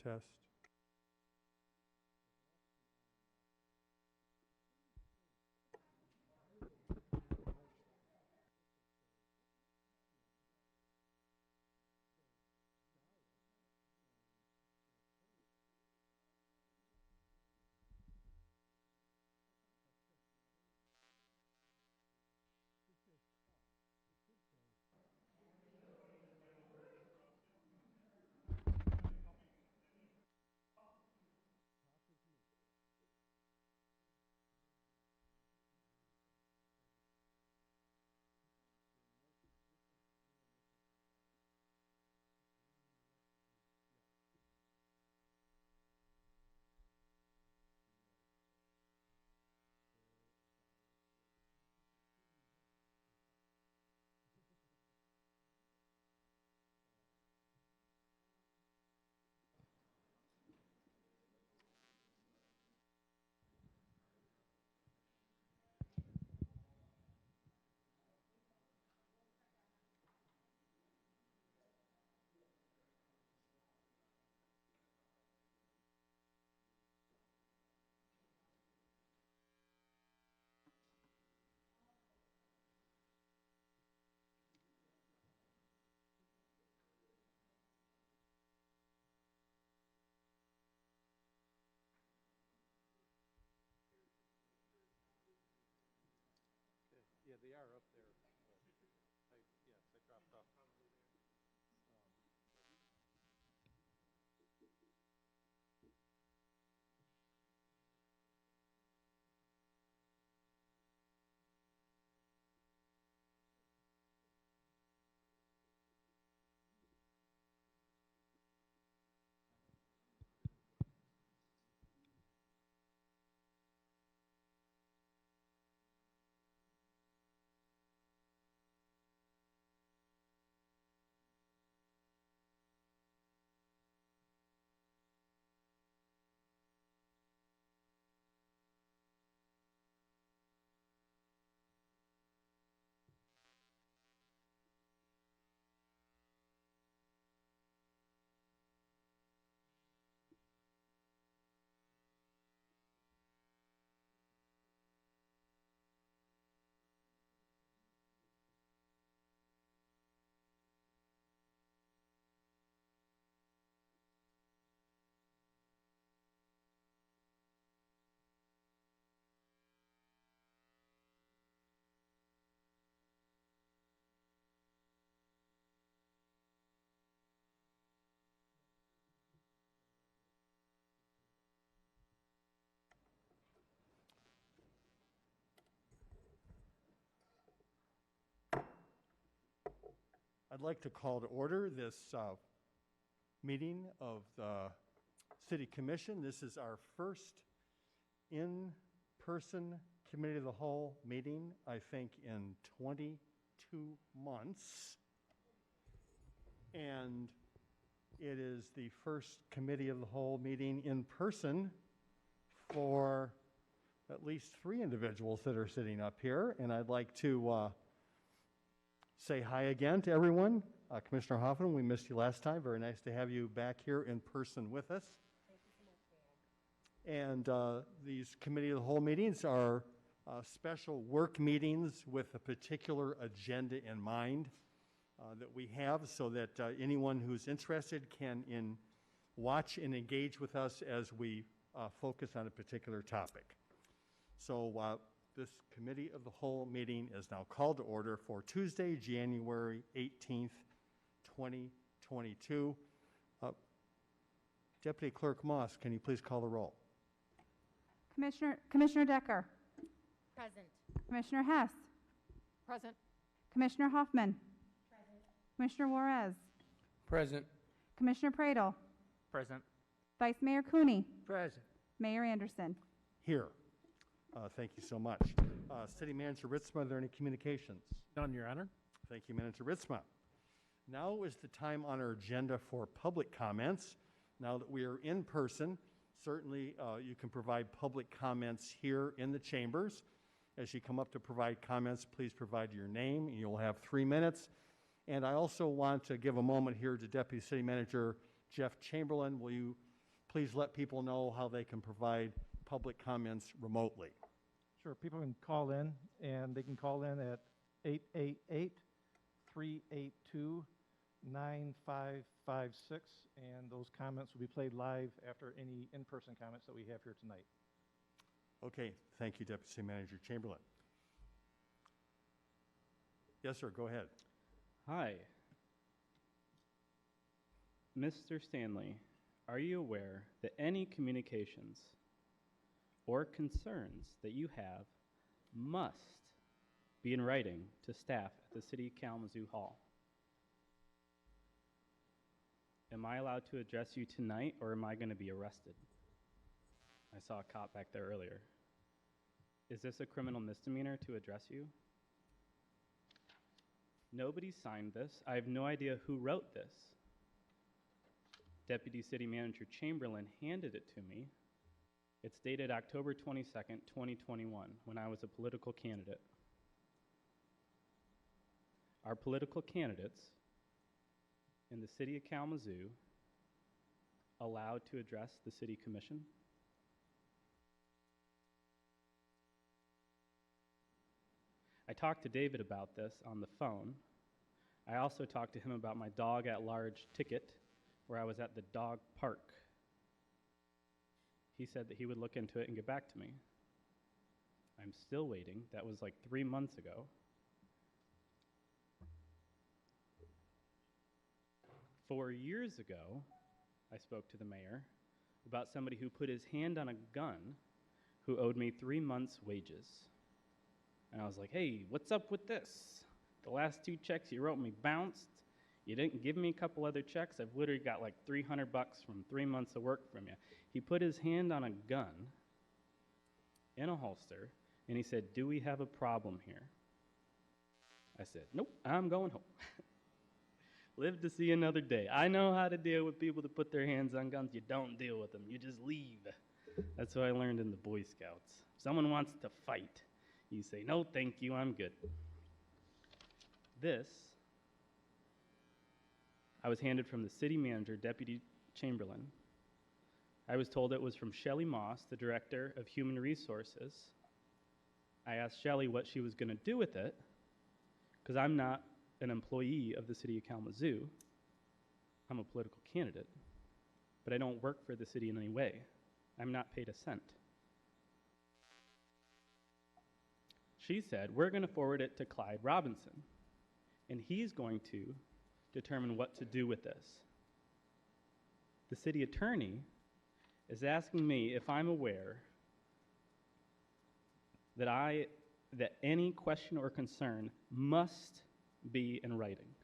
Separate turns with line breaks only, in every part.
Test.
Yeah, they are up there. Yes, I dropped off.
I'd like to call to order this meeting of the City Commission. This is our first in-person Committee of the Whole meeting, I think, in 22 months. And it is the first Committee of the Whole meeting in person for at least 3 individuals that are sitting up here. And I'd like to say hi again to everyone. Commissioner Hoffman, we missed you last time. Very nice to have you back here in person with us.
Thank you so much, Dan.
And these Committee of the Whole meetings are special work meetings with a particular agenda in mind that we have, so that anyone who's interested can watch and engage with us as we focus on a particular topic. So this Committee of the Whole meeting is now called to order for Tuesday, January 18th, 2022. Deputy Clerk Moss, can you please call the roll?
Commissioner Decker.
Present.
Commissioner Hess.
Present.
Commissioner Hoffman.
Present.
Commissioner Juarez.
Present.
Commissioner Pradel.
Present.
Vice Mayor Cooney.
Present.
Mayor Anderson.
Here. Thank you so much. City Manager Ritzma, are there any communications?
None, Your Honor.
Thank you, Manager Ritzma. Now is the time on our agenda for public comments. Now that we are in person, certainly you can provide public comments here in the chambers. As you come up to provide comments, please provide your name, and you'll have 3 minutes. And I also want to give a moment here to Deputy City Manager Jeff Chamberlain. Will you please let people know how they can provide public comments remotely.
Sure, people can call in, and they can call in at 888-382-9556, and those comments will be played live after any in-person comments that we have here tonight.
Okay, thank you, Deputy City Manager Chamberlain. Yes, sir, go ahead.
Hi. Mr. Stanley, are you aware that any communications or concerns that you have must be in writing to staff at the City Kalamazoo Hall? Am I allowed to address you tonight, or am I going to be arrested? I saw a cop back there earlier. Is this a criminal misdemeanor to address you? Nobody signed this. I have no idea who wrote this. Deputy City Manager Chamberlain handed it to me. It's dated October 22nd, 2021, when I was a political candidate. Our political candidates in the City of Kalamazoo allowed to address the City Commission? I talked to David about this on the phone. I also talked to him about my dog at large ticket where I was at the dog park. He said that he would look into it and get back to me. I'm still waiting. That was like 3 months ago. 4 years ago, I spoke to the mayor about somebody who put his hand on a gun who owed me 3 months' wages. And I was like, hey, what's up with this? The last 2 checks you wrote me bounced. You didn't give me a couple other checks. I've literally got like $300 from 3 months of work from you. He put his hand on a gun in a holster, and he said, do we have a problem here? I said, nope, I'm going home. Live to see another day. I know how to deal with people that put their hands on guns. You don't deal with them. You just leave. That's what I learned in the Boy Scouts. If someone wants to fight, you say, no, thank you, I'm good. This, I was handed from the city manager, Deputy Chamberlain. I was told it was from Shelley Moss, the Director of Human Resources. I asked Shelley what she was going to do with it, because I'm not an employee of the City of Kalamazoo. I'm a political candidate, but I don't work for the city in any way. I'm not paid a cent. She said, we're going to forward it to Clyde Robinson, and he's going to determine what to do with this. The city attorney is asking me if I'm aware that any question or concern must be in writing.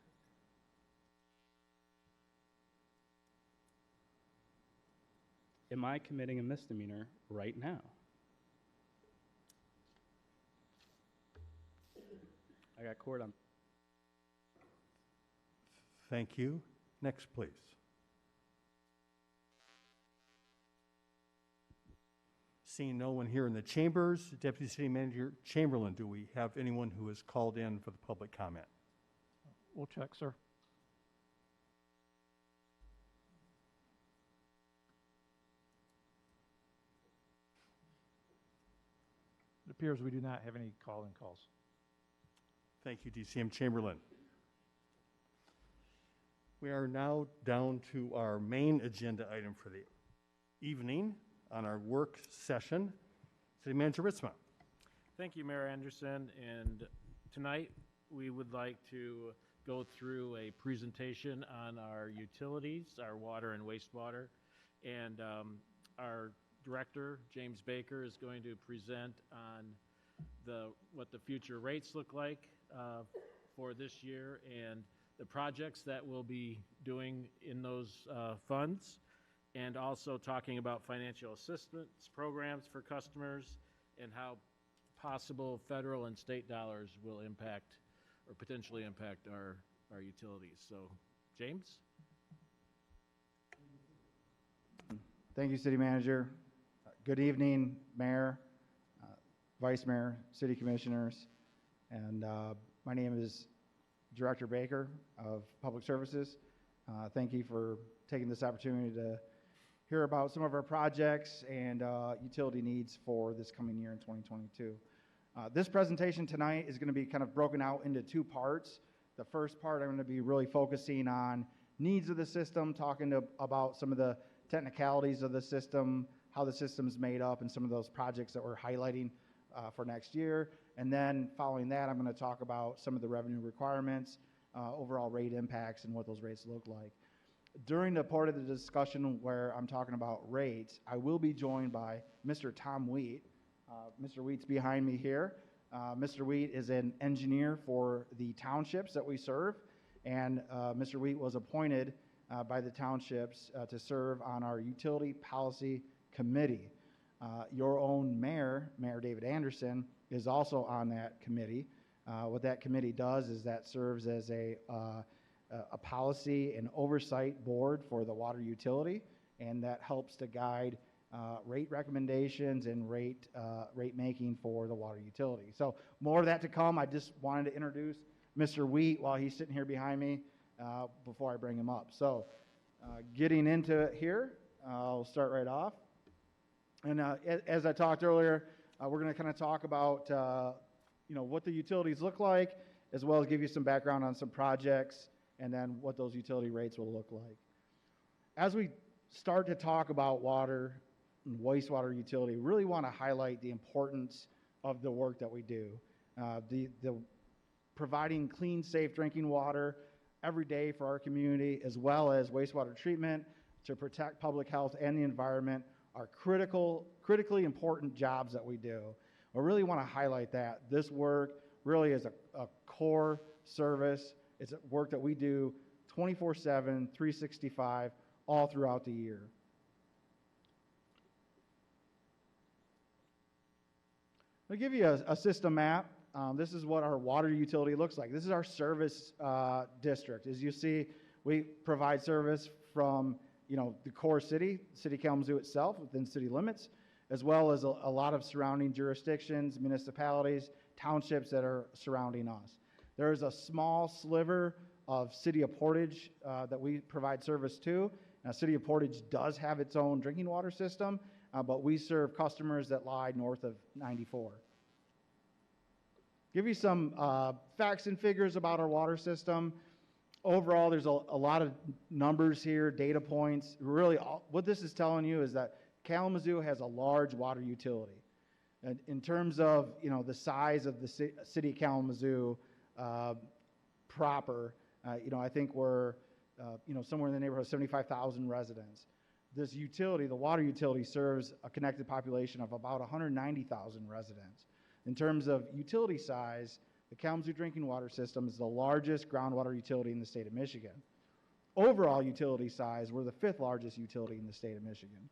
Am I committing a misdemeanor right now? I got court on.
Thank you. Next, please. Seeing no one here in the chambers, Deputy City Manager Chamberlain, do we have anyone who has called in for the public comment?
We'll check, sir. It appears we do not have any call-in calls.
Thank you, DCM Chamberlain. We are now down to our main agenda item for the evening on our work session. City Manager Ritzma.
Thank you, Mayor Anderson. And tonight, we would like to go through a presentation on our utilities, our water and wastewater. And our director, James Baker, is going to present on what the future rates look like for this year and the projects that we'll be doing in those funds, and also talking about financial assistance programs for customers and how possible federal and state dollars will impact or potentially impact our utilities. So, James?
Thank you, City Manager. Good evening, Mayor, Vice Mayor, City Commissioners, and my name is Director Baker of Public Services. Thank you for taking this opportunity to hear about some of our projects and utility needs for this coming year in 2022. This presentation tonight is going to be kind of broken out into two parts. The first part, I'm going to be really focusing on needs of the system, talking about some of the technicalities of the system, how the system's made up, and some of those projects that we're highlighting for next year. And then following that, I'm going to talk about some of the revenue requirements, overall rate impacts, and what those rates look like. During the part of the discussion where I'm talking about rates, I will be joined by Mr. Tom Wheat. Mr. Wheat's behind me here. Mr. Wheat is an engineer for the townships that we serve, and Mr. Wheat was appointed by the townships to serve on our Utility Policy Committee. Your own mayor, Mayor David Anderson, is also on that committee. What that committee does is that serves as a policy and oversight board for the water utility, and that helps to guide rate recommendations and rate making for the water utility. So more of that to come. I just wanted to introduce Mr. Wheat while he's sitting here behind me before I bring him up. So getting into it here, I'll start right off. And as I talked earlier, we're going to kind of talk about what the utilities look like, as well as give you some background on some projects, and then what those utility rates will look like. As we start to talk about water and wastewater utility, we really want to highlight the importance of the work that we do. The providing clean, safe drinking water every day for our community, as well as wastewater treatment to protect public health and the environment, are critically important jobs that we do. I really want to highlight that. This work really is a core service. It's work that we do 24/7, 365, all throughout the year. I'll give you a system map. This is what our water utility looks like. This is our service district. As you see, we provide service from the core city Kalamazoo itself, within city limits, as well as a lot of surrounding jurisdictions, municipalities, townships that are surrounding us. There is a small sliver of City of Portage that we provide service to. Now, City of Portage does have its own drinking water system, but we serve customers that lie north of 94. Give you some facts and figures about our water system. Overall, there's a lot of numbers here, data points. Really, what this is telling you is that Kalamazoo has a large water utility. And in terms of the size of the city of Kalamazoo proper, I think we're somewhere in the neighborhood of 75,000 residents. This utility, the water utility, serves a connected population of about 190,000 residents. In terms of utility size, the Kalamazoo drinking water system is the largest groundwater utility in the state of Michigan. Overall utility size, we're the 5th largest utility in the state of Michigan.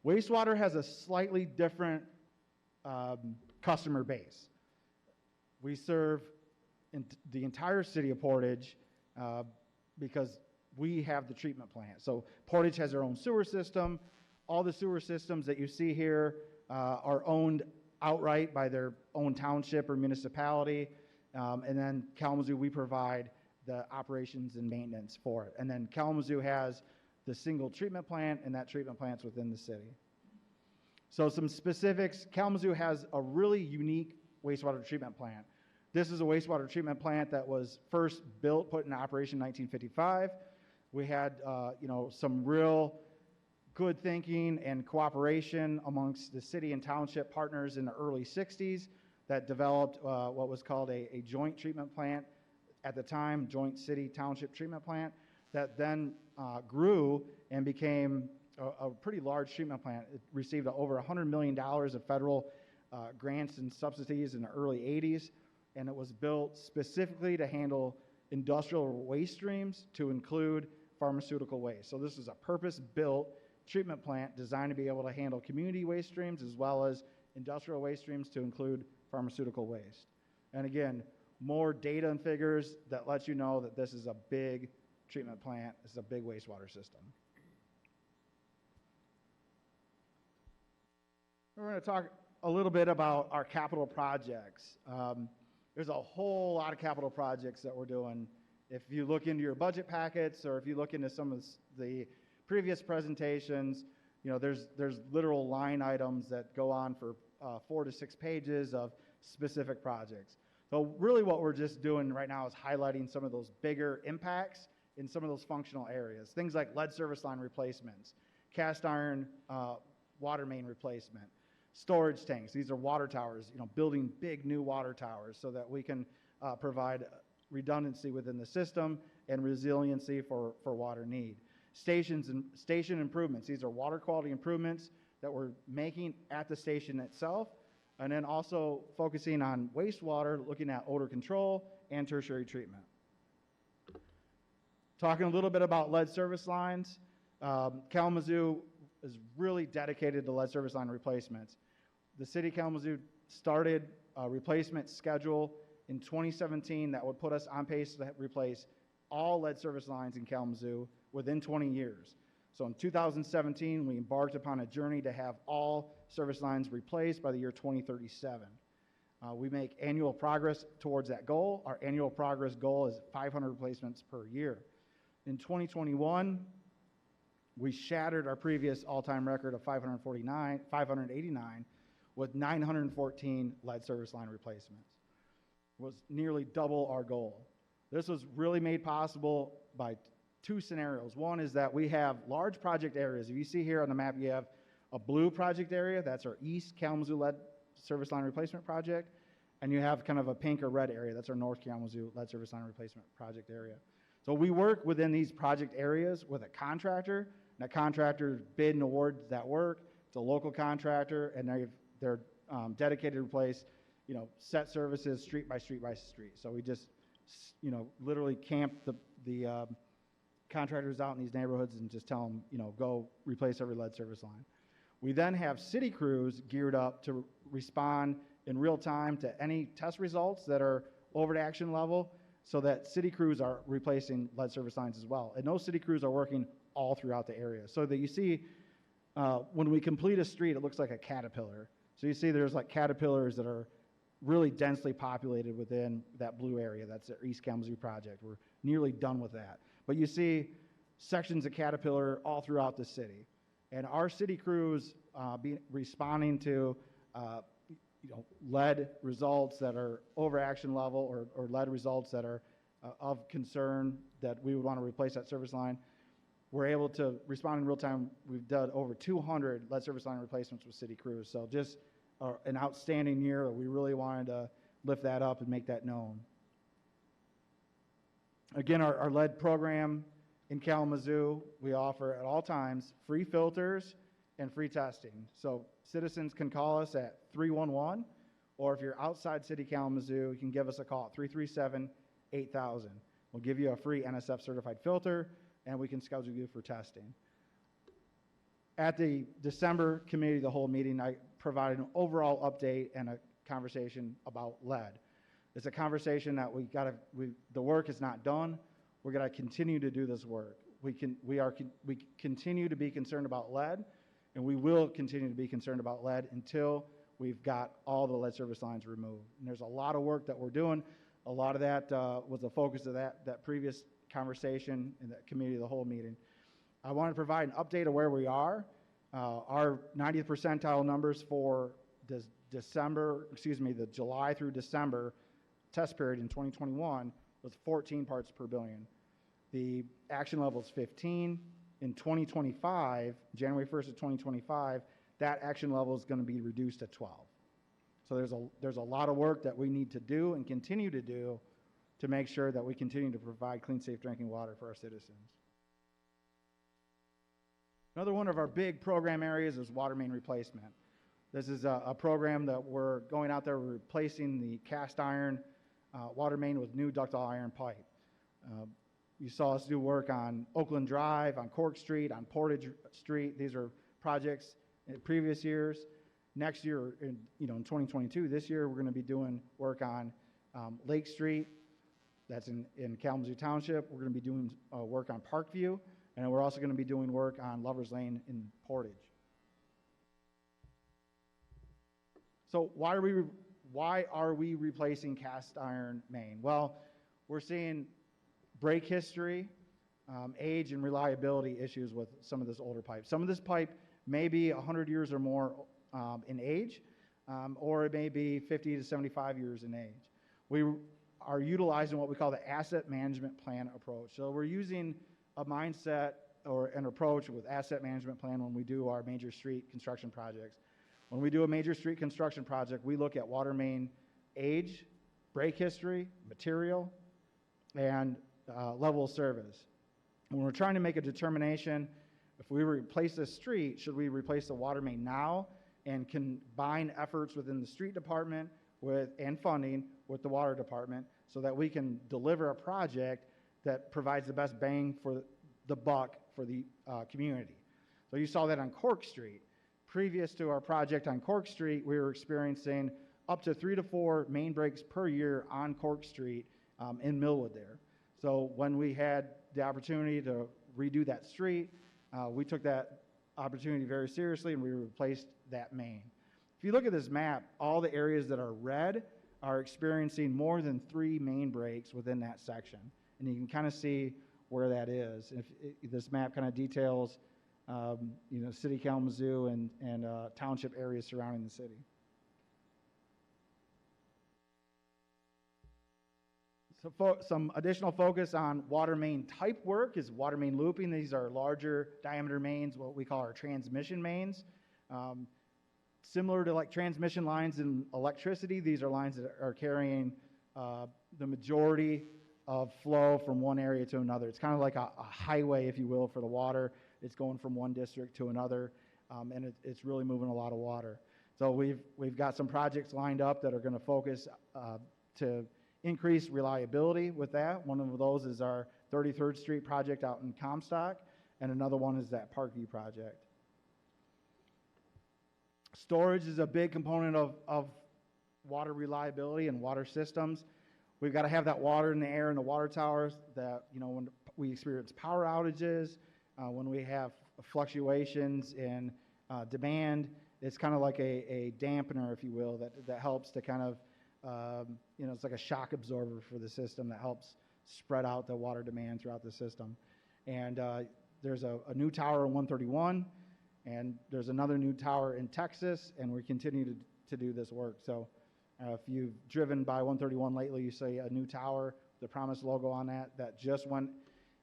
Wastewater has a slightly different customer base. We serve the entire city of Portage because we have the treatment plant. So Portage has their own sewer system. All the sewer systems that you see here are owned outright by their own township or municipality. And then Kalamazoo, we provide the operations and maintenance for it. And then Kalamazoo has the single treatment plant, and that treatment plant's within the city. So some specifics, Kalamazoo has a really unique wastewater treatment plant. This is a wastewater treatment plant that was first built, put in operation in 1955. We had, some real good thinking and cooperation amongst the city and township partners in the early 60s that developed what was called a joint treatment plant at the time, joint city township treatment plant, that then grew and became a pretty large treatment plant. It received over $100 million of federal grants and subsidies in the early 80s, and it was built specifically to handle industrial waste streams to include pharmaceutical waste. So this is a purpose-built treatment plant designed to be able to handle community waste streams as well as industrial waste streams to include pharmaceutical waste. And again, more data and figures that let you know that this is a big treatment plant, this is a big wastewater system. We're going to talk a little bit about our capital projects. There's a whole lot of capital projects that we're doing If you look into your budget packets, or if you look into some of the previous presentations, you know, there's literal line items that go on for 4 to 6 pages of specific projects. So really what we're just doing right now is highlighting some of those bigger impacts in some of those functional areas. Things like lead service line replacements, cast iron water main replacement, storage tanks. These are water towers, you know, building big new water towers so that we can provide redundancy within the system and resiliency for water need. Station improvements. These are water quality improvements that we're making at the station itself, and then also focusing on wastewater, looking at odor control and tertiary treatment. Talking a little bit about lead service lines, Kalamazoo is really dedicated to lead service line replacements. The city of Kalamazoo started a replacement schedule in 2017 that would put us on pace to replace all lead service lines in Kalamazoo within 20 years. So in 2017, we embarked upon a journey to have all service lines replaced by the year 2037. We make annual progress towards that goal. Our annual progress goal is 500 replacements per year. In 2021, we shattered our previous all-time record of 589 with 914 lead service line replacements. It was nearly double our goal. This was really made possible by 2 scenarios. One is that we have large project areas. If you see here on the map, you have a blue project area. That's our East Kalamazoo lead service line replacement project. And you have kind of a pink or red area. That's our North Kalamazoo lead service line replacement project area. So we work within these project areas with a contractor. And that contractor bid and award that work. It's a local contractor, and they're dedicated to replace, you know, set services street by street by street. So we just, you know, literally camp the contractors out in these neighborhoods and just tell them, you know, go replace every lead service line. We then have city crews geared up to respond in real time to any test results that are over to action level, so that city crews are replacing lead service lines as well. And those city crews are working all throughout the area. So that you see, when we complete a street, it looks like a caterpillar. So you see there's like caterpillars that are really densely populated within that blue area. That's the East Kalamazoo project. We're nearly done with that. But you see sections of caterpillar all throughout the city. And our city crews responding to you know, lead results that are over action level, or lead results that are of concern that we would want to replace that service line. We're able to respond in real time. We've done over 200 lead service line replacements with city crews. So just an outstanding year. We really wanted to lift that up and make that known. Again, our lead program in Kalamazoo, we offer at all times free filters and free testing. So citizens can call us at 311, or if you're outside City Kalamazoo, you can give us a call at 337-8000. We'll give you a free NSF certified filter, and we can schedule you for testing. At the December Committee of the Whole meeting, I provided an overall update and a conversation about lead. It's a conversation that the work is not done. We're gonna continue to do this work. We continue to be concerned about lead, and we will continue to be concerned about lead until we've got all the lead service lines removed. And there's a lot of work that we're doing. A lot of that was the focus of that previous conversation in the Committee of the Whole meeting. I want to provide an update of where we are. Our 90th percentile numbers for the July through December test period in 2021 was 14 parts per billion. The action level is 15. In 2025, January 1st of 2025, that action level is going to be reduced to 12. So there's a lot of work that we need to do and continue to do to make sure that we continue to provide clean, safe drinking water for our citizens. Another one of our big program areas is water main replacement. This is a program that we're going out there replacing the cast iron water main with new ductile iron pipe. You saw us do work on Oakland Drive, on Cork Street, on Portage Street. These are projects in previous years. Next year, in 2022, this year, we're going to be doing work on Lake Street. That's in Kalamazoo Township. We're going to be doing work on Parkview, and we're also going to be doing work on Lover's Lane in Portage. So why are we replacing cast iron main? Well, we're seeing break history, age and reliability issues with some of this older pipe. Some of this pipe may be 100 years or more in age, or it may be 50 to 75 years in age. We are utilizing what we call the asset management plan approach. So we're using a mindset or an approach with asset management plan when we do our major street construction projects. When we do a major street construction project, we look at water main age, break history, material, and level of service. When we're trying to make a determination, if we replace this street, should we replace the water main now and combine efforts within the street department and funding with the water department so that we can deliver a project that provides the best bang for the buck for the community. So you saw that on Cork Street. Previous to our project on Cork Street, we were experiencing up to 3 to 4 main breaks per year on Cork Street in Millwood there. So when we had the opportunity to redo that street, we took that opportunity very seriously and we replaced that main. If you look at this map, all the areas that are red are experiencing more than 3 main breaks within that section. And you can kind of see where that is. This map kind of details City Kalamazoo and township areas surrounding the city. So some additional focus on water main type work is water main looping. These are larger diameter mains, what we call our transmission mains. Similar to like transmission lines in electricity, these are lines that are carrying the majority of flow from one area to another. It's kind of like a highway, if you will, for the water. It's going from one district to another, and it's really moving a lot of water. So we've got some projects lined up that are going to focus to increase reliability with that. One of those is our 33rd Street project out in Comstock, and another one is that Parkview project. Storage is a big component of water reliability and water systems. We've got to have that water in the air in the water towers that, when we experience power outages, when we have fluctuations in demand, it's kind of like a dampener, if you will, that helps to kind of, it's like a shock absorber for the system that helps spread out the water demand throughout the system. And there's a new tower in 131, and there's another new tower in Texas, and we continue to do this work. So if you've driven by 131 lately, you see a new tower, the Promise logo on that just went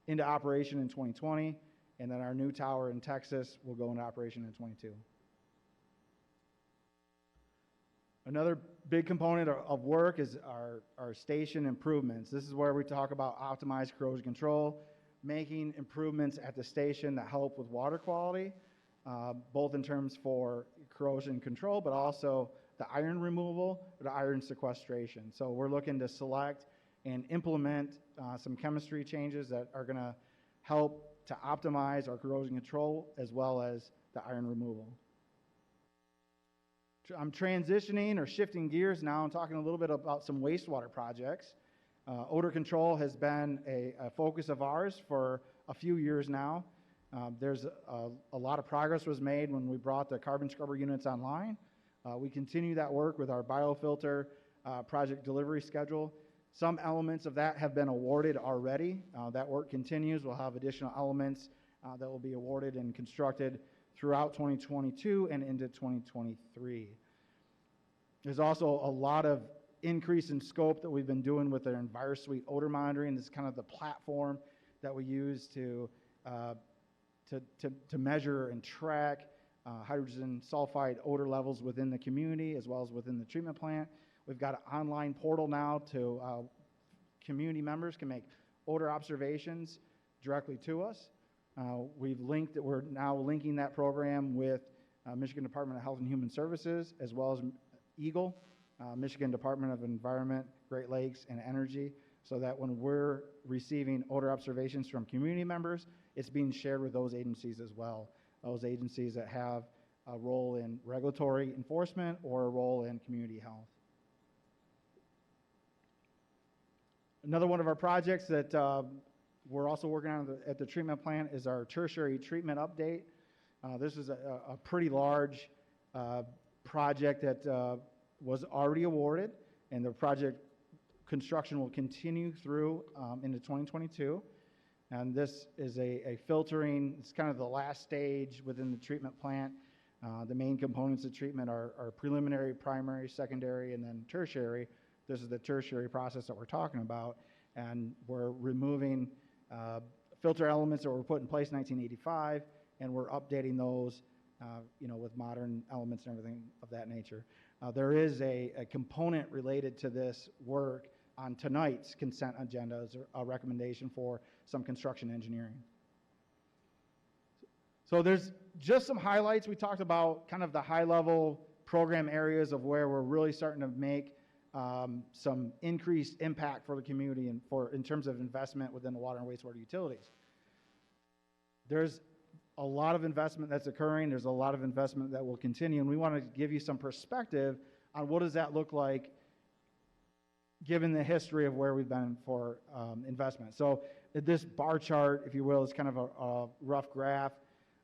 into operation in 2020, and then our new tower in Texas will go into operation in 22. Another big component of work is our station improvements. This is where we talk about optimized corrosion control, making improvements at the station that help with water quality, both in terms for corrosion control, but also the iron removal, the iron sequestration. So we're looking to select and implement some chemistry changes that are going to help to optimize our corrosion control as well as the iron removal. I'm transitioning or shifting gears now. I'm talking a little bit about some wastewater projects. Odor control has been a focus of ours for a few years now. There's a lot of progress was made when we brought the carbon scrubber units online. We continue that work with our biofilter project delivery schedule. Some elements of that have been awarded already. That work continues. We'll have additional elements that will be awarded and constructed throughout 2022 and into 2023. There's also a lot of increase in scope that we've been doing with our EnviroSuite odor monitoring. This is kind of the platform that we use to measure and track hydrogen sulfide odor levels within the community as well as within the treatment plant. We've got an online portal now to community members can make odor observations directly to us. We're now linking that program with Michigan Department of Health and Human Services as well as EGLE, Michigan Department of Environment, Great Lakes, and Energy, so that when we're receiving odor observations from community members, it's being shared with those agencies as well, those agencies that have a role in regulatory enforcement or a role in community health. Another one of our projects that we're also working on at the treatment plant is our tertiary treatment update. This is a pretty large project that was already awarded, and the project construction will continue through into 2022. And this is a filtering, it's kind of the last stage within the treatment plant. The main components of treatment are preliminary, primary, secondary, and then tertiary. This is the tertiary process that we're talking about. And we're removing filter elements that were put in place in 1985, and we're updating those with modern elements and everything of that nature. There is a component related to this work on tonight's consent agenda as a recommendation for some construction engineering. So there's just some highlights. We talked about kind of the high-level program areas of where we're really starting to make some increased impact for the community and in terms of investment within the water and wastewater utilities. There's a lot of investment that's occurring. There's a lot of investment that will continue, and we want to give you some perspective on what does that look like given the history of where we've been for investment. So this bar chart, if you will, is kind of a rough graph.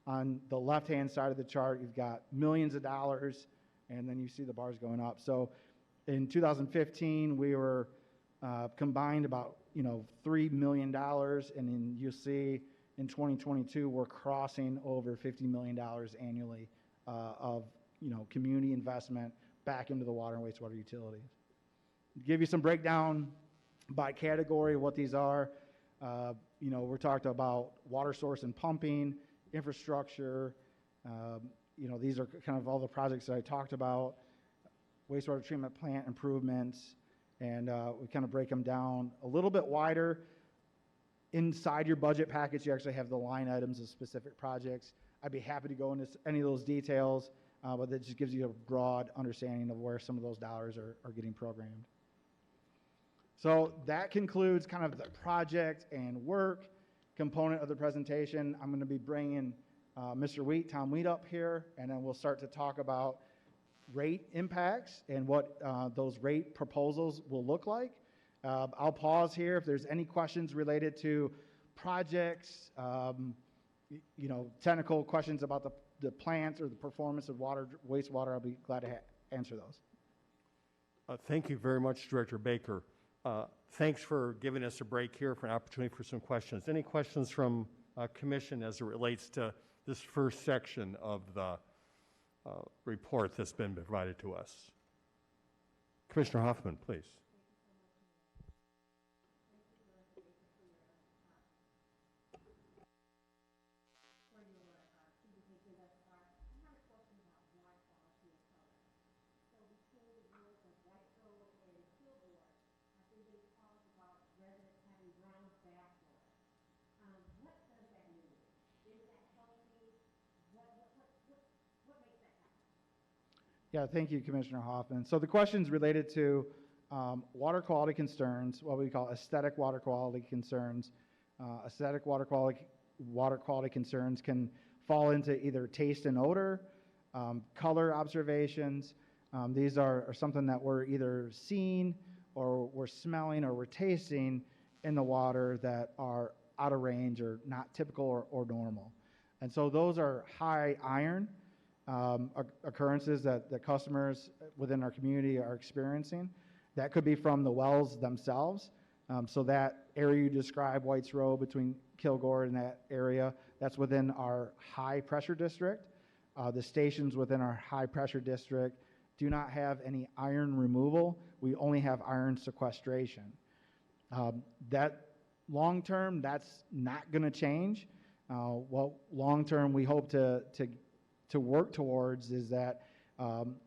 On the left-hand side of the chart, you've got millions of dollars, and then you see the bars going up. So in 2015, we were combined about $3 million, and then you'll see in 2022 we're crossing over $50 million annually of community investment back into the water and wastewater utilities. Give you some breakdown by category of what these are. We're talking about water source and pumping, infrastructure. These are kind of all the projects that I talked about. Wastewater treatment plant improvements, and we kind of break them down a little bit wider. Inside your budget package, you actually have the line items of specific projects. I'd be happy to go into any of those details, but that just gives you a broad understanding of where some of those dollars are getting programmed. So that concludes kind of the project and work component of the presentation. I'm going to be bringing Mr. Tom Wheat up here, and then we'll start to talk about rate impacts and what those rate proposals will look like. I'll pause here if there's any questions related to projects, technical questions about the plants or the performance of water, wastewater. I'll be glad to answer those.
Thank you very much, Director Baker. Thanks for giving us a break here for an opportunity for some questions. Any questions from Commission as it relates to this first section of the report that's been provided to us? Commissioner Hoffman, please.
Yeah, thank you, Commissioner Hoffman. So the question's related to water quality concerns, what we call aesthetic water quality concerns. Aesthetic water quality concerns can fall into either taste and odor, color observations. These are something that we're either seeing or we're smelling or we're tasting in the water that are out of range or not typical or normal. And so those are high iron occurrences that the customers within our community are experiencing. That could be from the wells themselves. So that area you described, White's Row between Kilgore and that area, that's within our high pressure district. The stations within our high pressure district do not have any iron removal. We only have iron sequestration. That long term, that's not going to change. What long term we hope to work towards is that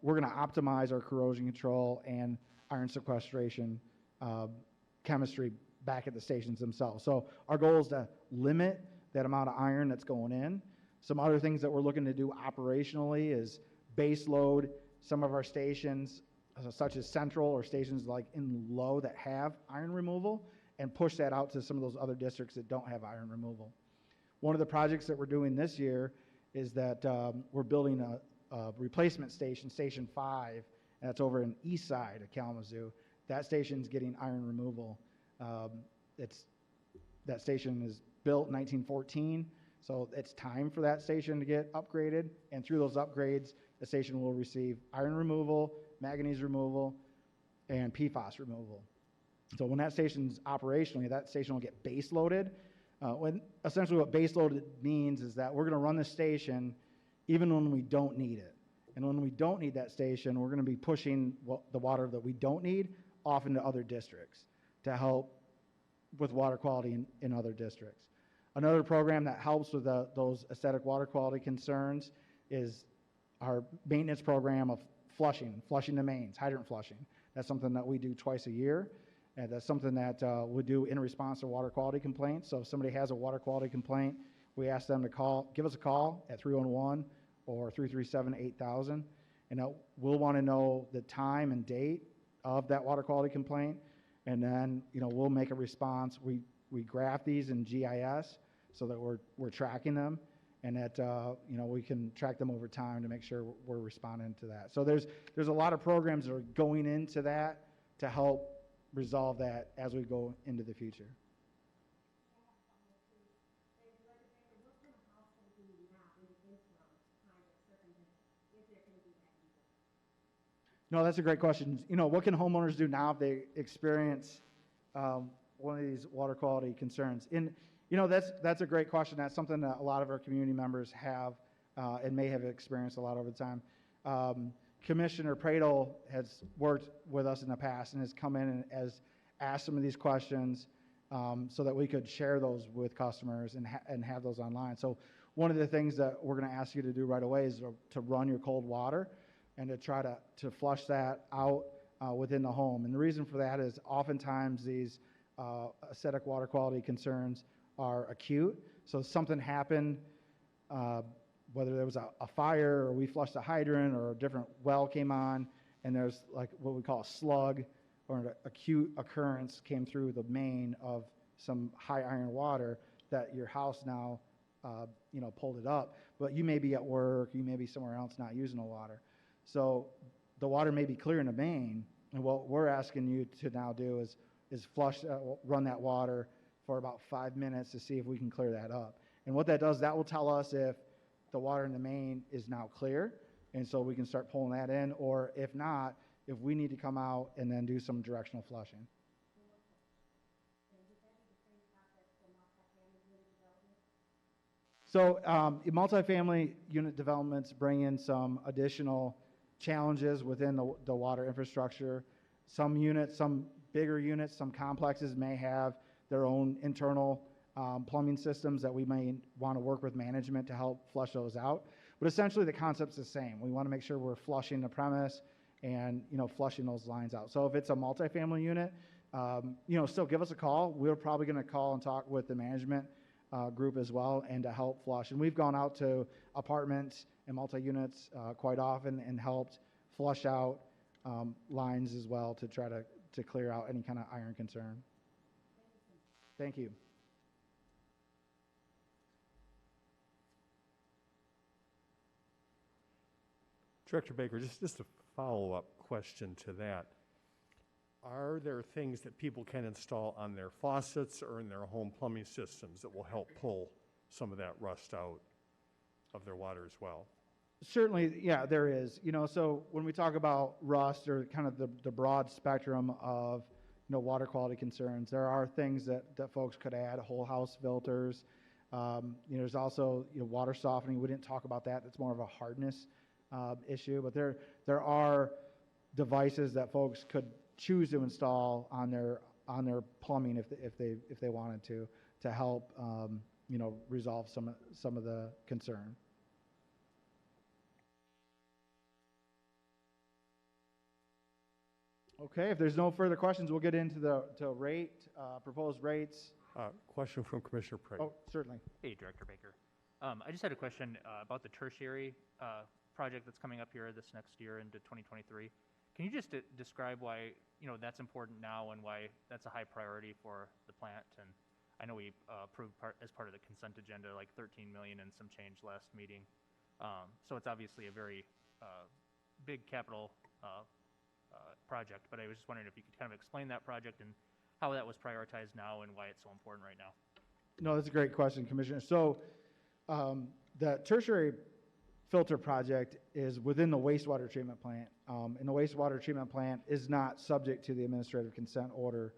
we're going to optimize our corrosion control and iron sequestration chemistry back at the stations themselves. So our goal is to limit that amount of iron that's going in. Some other things that we're looking to do operationally is base load some of our stations, such as Central or stations like in Low that have iron removal, and push that out to some of those other districts that don't have iron removal. One of the projects that we're doing this year is that we're building a replacement station, Station 5, and that's over in east side of Kalamazoo. That station's getting iron removal. That station is built in 1914, so it's time for that station to get upgraded, and through those upgrades, the station will receive iron removal, manganese removal, and PFAS removal. So when that station's operationally, that station will get base loaded. Essentially what base loaded means is that we're going to run the station even when we don't need it. And when we don't need that station, we're going to be pushing the water that we don't need off into other districts to help with water quality in other districts. Another program that helps with those aesthetic water quality concerns is our maintenance program of flushing the mains, hydrant flushing. That's something that we do twice a year, and that's something that we do in response to water quality complaints. So if somebody has a water quality complaint, we ask them to give us a call at 311 or 337-8000, and we'll want to know the time and date of that water quality complaint, and then we'll make a response. We graph these in GIS so that we're tracking them, and that we can track them over time to make sure we're responding to that. So there's a lot of programs that are going into that to help resolve that as we go into the future. No, that's a great question. What can homeowners do now if they experience one of these water quality concerns? And that's a great question. That's something that a lot of our community members have and may have experienced a lot over time. Commissioner Pradel has worked with us in the past and has come in and has asked some of these questions so that we could share those with customers and have those online. So one of the things that we're going to ask you to do right away is to run your cold water and to try to flush that out within the home. And the reason for that is oftentimes these aesthetic water quality concerns are acute. So something happened, whether there was a fire or we flushed a hydrant or a different well came on, and there's like what we call a slug or an acute occurrence came through the main of some high iron water that your house now pulled it up. But you may be at work, you may be somewhere else not using the water. So the water may be clear in the main, and what we're asking you to now do is run that water for about 5 minutes to see if we can clear that up. And what that does, that will tell us if the water in the main is now clear, and so we can start pulling that in, or if not, if we need to come out and then do some directional flushing. So multifamily unit developments bring in some additional challenges within the water infrastructure. Some units, some bigger units, some complexes may have their own internal plumbing systems that we may want to work with management to help flush those out. But essentially the concept's the same. We want to make sure we're flushing the premise and flushing those lines out. So if it's a multifamily unit, still give us a call. We're probably going to call and talk with the management group as well, and to help flush. And we've gone out to apartments and multi-units quite often and helped flush out lines as well to try to clear out any kind of iron concern. Thank you.
Director Baker, just a follow-up question to that. Are there things that people can install on their faucets or in their home plumbing systems that will help pull some of that rust out of their water as well?
Certainly, yeah, there is. So when we talk about rust or kind of the broad spectrum of water quality concerns, there are things that folks could add, whole house filters. There's also water softening. We didn't talk about that. That's more of a hardness issue, but there are devices that folks could choose to install on their plumbing if they wanted to help resolve some of the concern. Okay, if there's no further questions, we'll get into the proposed rates.
Question from Commissioner Prey.
Oh, certainly.
Hey, Director Baker. I just had a question about the tertiary project that's coming up here this next year into 2023. Can you just describe why that's important now and why that's a high priority for the plant? And I know we approved as part of the consent agenda like $13 million and some change last meeting. So it's obviously a very big capital project, but I was just wondering if you could kind of explain that project and how that was prioritized now and why it's so important right now.
No, that's a great question, Commissioner. So the tertiary filter project is within the wastewater treatment plant, and the wastewater treatment plant is not subject to the administrative consent order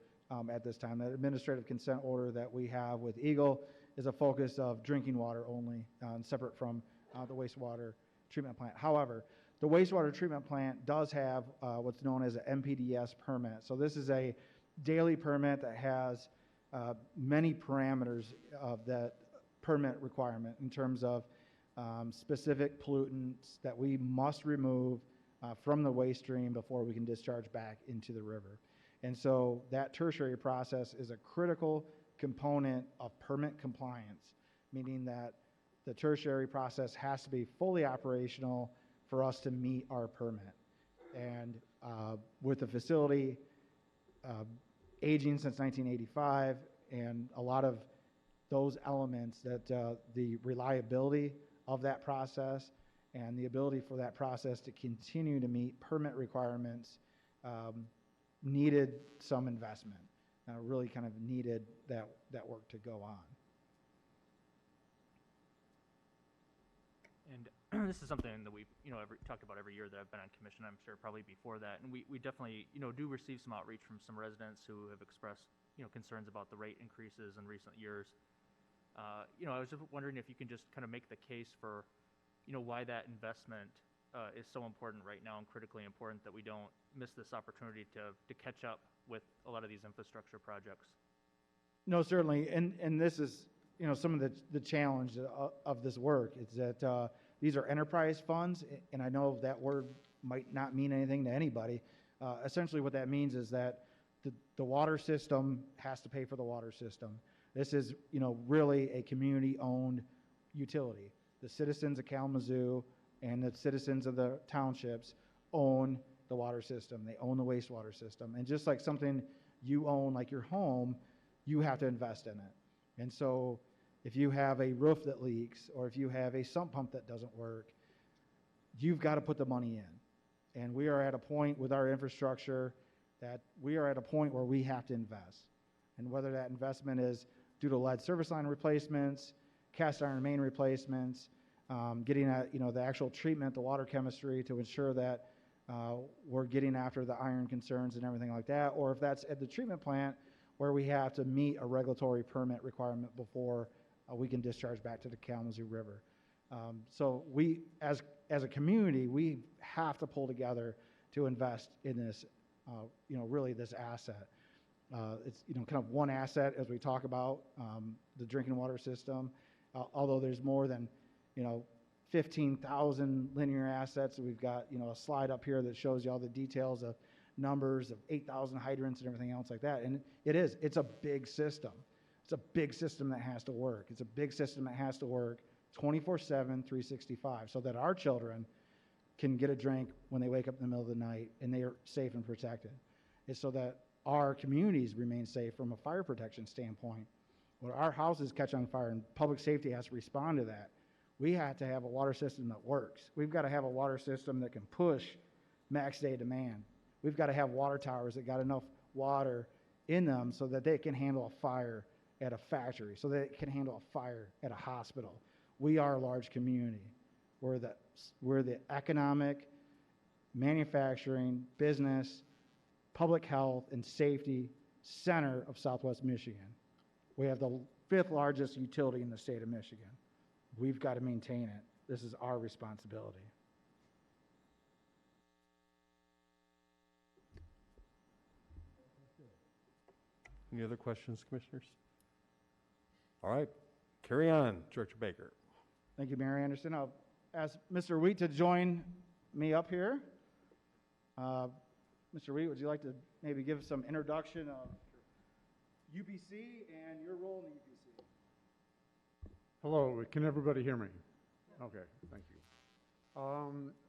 at this time. That administrative consent order that we have with Eagle is a focus of drinking water only, separate from the wastewater treatment plant. However, the wastewater treatment plant does have what's known as an MPDS permit. So this is a daily permit that has many parameters of that permit requirement in terms of specific pollutants that we must remove from the waste stream before we can discharge back into the river. And so that tertiary process is a critical component of permit compliance, meaning that the tertiary process has to be fully operational for us to meet our permit. And with the facility aging since 1985 and a lot of those elements, that the reliability of that process and the ability for that process to continue to meet permit requirements needed some investment. Really kind of needed that work to go on.
And this is something that we've, talked about every year that I've been on commission, I'm sure probably before that. And we definitely, do receive some outreach from some residents who have expressed, concerns about the rate increases in recent years. I was just wondering if you can just kind of make the case for, why that investment is so important right now and critically important that we don't miss this opportunity to catch up with a lot of these infrastructure projects.
No, certainly. And this is, some of the challenge of this work is that these are enterprise funds, and I know that word might not mean anything to anybody. Essentially what that means is that the water system has to pay for the water system. This is, really a community-owned utility. The citizens of Kalamazoo and the citizens of the townships own the water system. They own the wastewater system. And just like something you own, like your home, you have to invest in it. And so if you have a roof that leaks or if you have a sump pump that doesn't work, you've got to put the money in. And we are at a point with our infrastructure that we are at a point where we have to invest. And whether that investment is due to lead service line replacements, cast iron main replacements, getting at the actual treatment, the water chemistry to ensure that we're getting after the iron concerns and everything like that, or if that's at the treatment plant where we have to meet a regulatory permit requirement before we can discharge back to the Kalamazoo River. So we, as a community, we have to pull together to invest in this, really this asset. It's, kind of one asset as we talk about the drinking water system, although there's more than, 15,000 linear assets. We've got, a slide up here that shows you all the details of numbers of 8,000 hydrants and everything else like that. And it's a big system. It's a big system that has to work. It's a big system that has to work 24/7, 365, so that our children can get a drink when they wake up in the middle of the night and they are safe and protected. It's so that our communities remain safe from a fire protection standpoint. When our houses catch on fire and public safety has to respond to that, we have to have a water system that works. We've got to have a water system that can push max day demand. We've got to have water towers that got enough water in them so that they can handle a fire at a factory, so that it can handle a fire at a hospital. We are a large community. We're the economic, manufacturing, business, public health, and safety center of Southwest Michigan. We have the 5th largest utility in the state of Michigan. We've got to maintain it. This is our responsibility.
Any other questions, commissioners? All right, carry on, Director Baker.
Thank you, Mayor Anderson. I'll ask Mr. Wheat to join me up here. Mr. Wheat, would you like to maybe give some introduction of UPC and your role in the UPC?
Hello, can everybody hear me? Okay, thank you.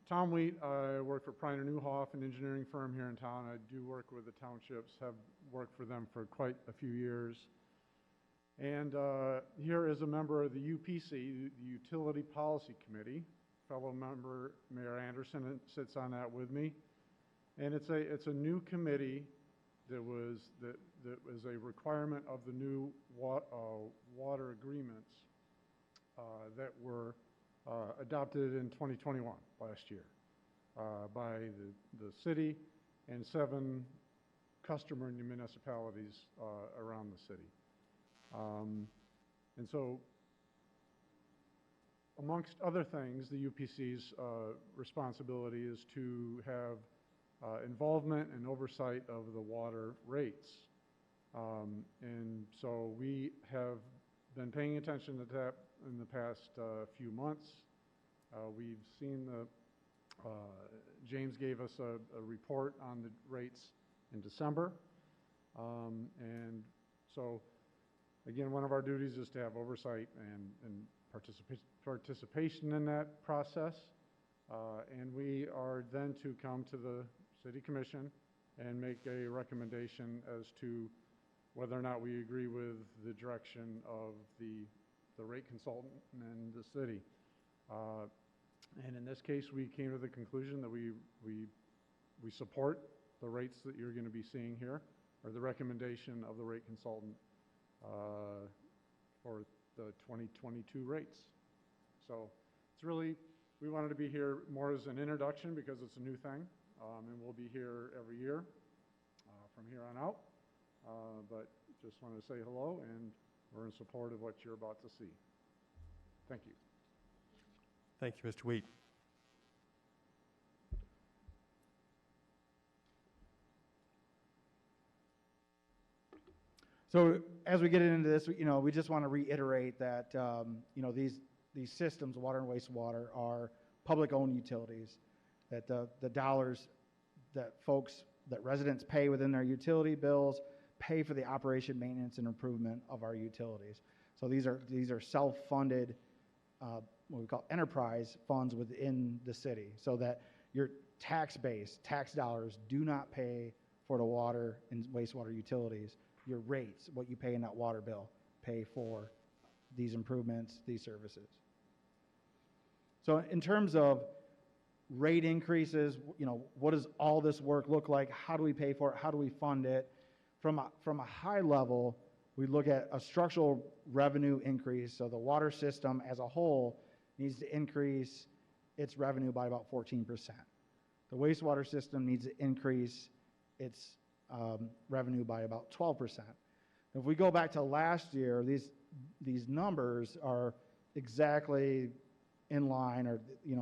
Tom Wheat, I work for Preiner Newhoff, an engineering firm here in town. I do work with the townships, have worked for them for quite a few years. And here is a member of the UPC, the Utility Policy Committee. Fellow member Mayor Anderson sits on that with me. And it's a new committee that was a requirement of the new water agreements that were adopted in 2021, last year, by the city and 7 customer in the municipalities around the city. And so, amongst other things, the UPC's responsibility is to have involvement and oversight of the water rates. And so we have been paying attention to that in the past few months. We've seen James gave us a report on the rates in December. And so, again, one of our duties is to have oversight and participation in that process. And we are then to come to the City Commission and make a recommendation as to whether or not we agree with the direction of the rate consultant and the city. And in this case, we came to the conclusion that we support the rates that you're going to be seeing here, or the recommendation of the rate consultant for the 2022 rates. So it's really, we wanted to be here more as an introduction because it's a new thing, and we'll be here every year from here on out. But just wanted to say hello, and we're in support of what you're about to see. Thank you.
Thank you, Mr. Wheat.
So as we get into this, we just want to reiterate that, these systems, water and wastewater, are public-owned utilities, that the dollars that residents pay within their utility bills pay for the operation, maintenance, and improvement of our utilities. So these are self-funded, what we call enterprise funds within the city, so that your tax dollars do not pay for the water and wastewater utilities. Your rates, what you pay in that water bill, pay for these improvements, these services. So in terms of rate increases, what does all this work look like? How do we pay for it? How do we fund it? From a high level, we look at a structural revenue increase. So the water system as a whole needs to increase its revenue by about 14%. The wastewater system needs to increase its revenue by about 12%. If we go back to last year, these numbers are exactly in line, or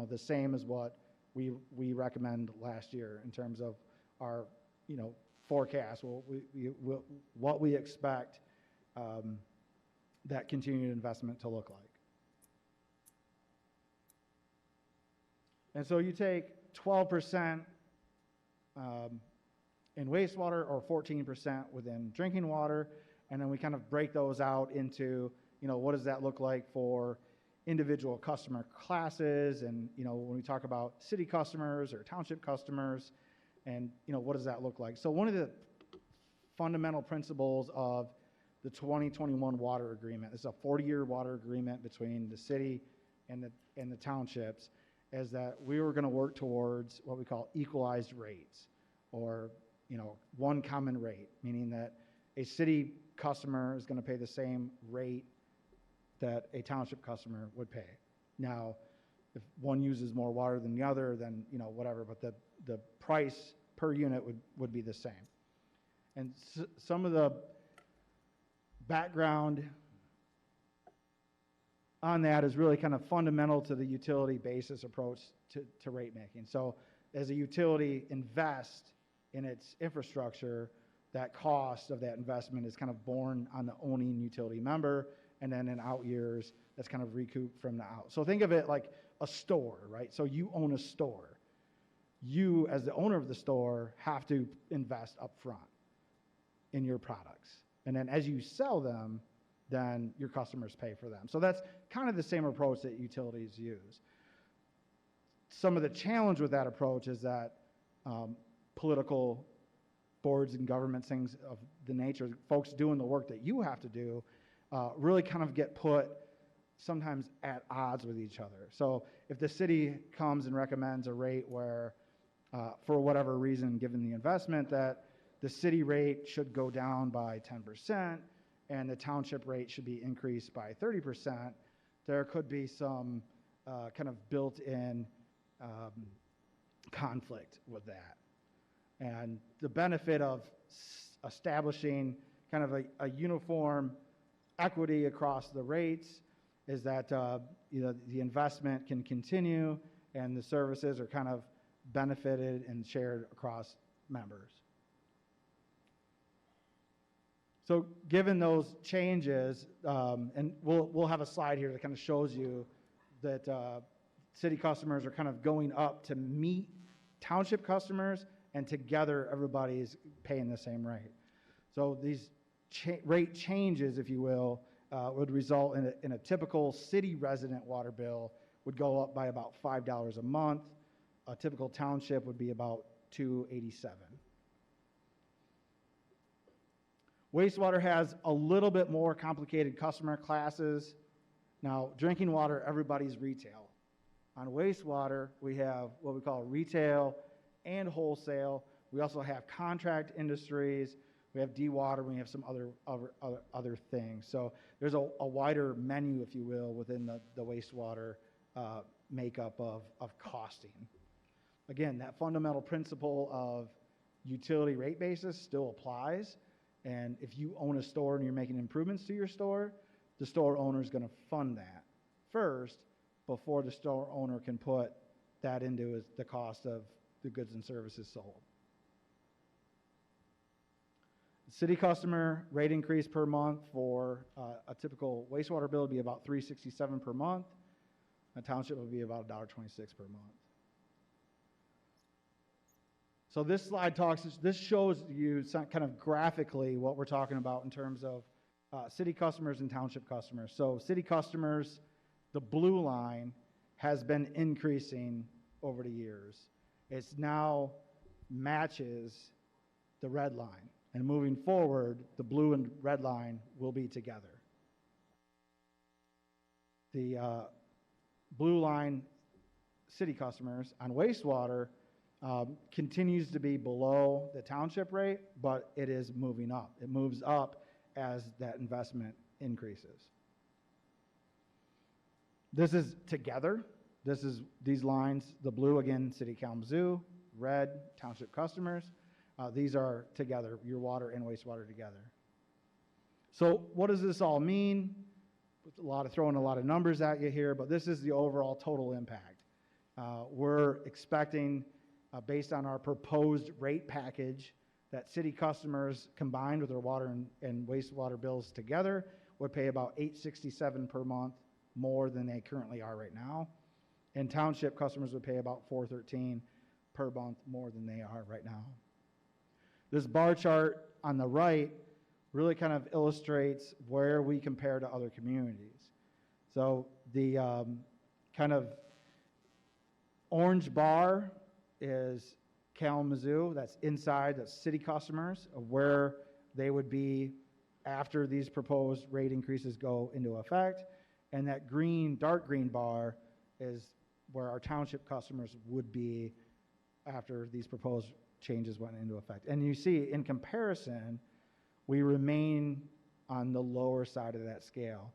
the same as what we recommend last year in terms of our forecast. What we expect that continued investment to look like. And so you take 12% in wastewater, or 14% within drinking water, and then we kind of break those out into, what does that look like for individual customer classes, and, when we talk about city customers or township customers, and, what does that look like? So one of the fundamental principles of the 2021 water agreement, this is a 40-year water agreement between the city and the townships, is that we were going to work towards what we call equalized rates, or one common rate, meaning that a city customer is going to pay the same rate that a township customer would pay. Now, if one uses more water than the other, then whatever, but the price per unit would be the same. And some of the background on that is really kind of fundamental to the utility basis approach to rate making. So as a utility invests in its infrastructure, that cost of that investment is kind of borne on the owning utility member, and then in out years, that's kind of recouped from the out. So think of it like a store, right? So you own a store. You, as the owner of the store, have to invest up front in your products. And then as you sell them, then your customers pay for them. So that's kind of the same approach that utilities use. Some of the challenge with that approach is that political boards and governments, things of the nature, folks doing the work that you have to do, really kind of get put sometimes at odds with each other. So if the city comes and recommends a rate where, for whatever reason, given the investment, that the city rate should go down by 10% and the township rate should be increased by 30%, there could be some kind of built-in conflict with that. And the benefit of establishing kind of a uniform equity across the rates is that the investment can continue and the services are kind of benefited and shared across members. So given those changes, and we'll have a slide here that kind of shows you that city customers are kind of going up to meet township customers, and together everybody's paying the same rate. So these rate changes, if you will, would result in a typical city resident water bill would go up by about $5 a month. A typical township would be about $287. Wastewater has a little bit more complicated customer classes. Now, drinking water, everybody's retail. On wastewater, we have what we call retail and wholesale. We also have contract industries. We have dewatering. We have some other things. So there's a wider menu, if you will, within the wastewater makeup of costing. Again, that fundamental principle of utility rate basis still applies. And if you own a store and you're making improvements to your store, the store owner is going to fund that first before the store owner can put that into the cost of the goods and services sold. City customer rate increase per month for a typical wastewater bill would be about $367 per month. A township would be about $1.26 per month. So this slide this shows you some kind of graphically what we're talking about in terms of city customers and township customers. So city customers, the blue line has been increasing over the years. It's now matches the red line. And moving forward, the blue and red line will be together. The blue line city customers on wastewater continues to be below the township rate, but it is moving up. It moves up as that investment increases. This is together. This is these lines, the blue again, City Kalamazoo, red, township customers. These are together, your water and wastewater together. So what does this all mean? Throwing a lot of numbers at you here, but this is the overall total impact. We're expecting, based on our proposed rate package, that city customers combined with their water and wastewater bills together would pay about $867 per month more than they currently are right now. And township customers would pay about $413 per month more than they are right now. This bar chart on the right really kind of illustrates where we compare to other communities. So the kind of orange bar is Kalamazoo. That's inside, that's city customers, of where they would be after these proposed rate increases go into effect. And that green, dark green bar is where our township customers would be after these proposed changes went into effect. And you see, in comparison, we remain on the lower side of that scale.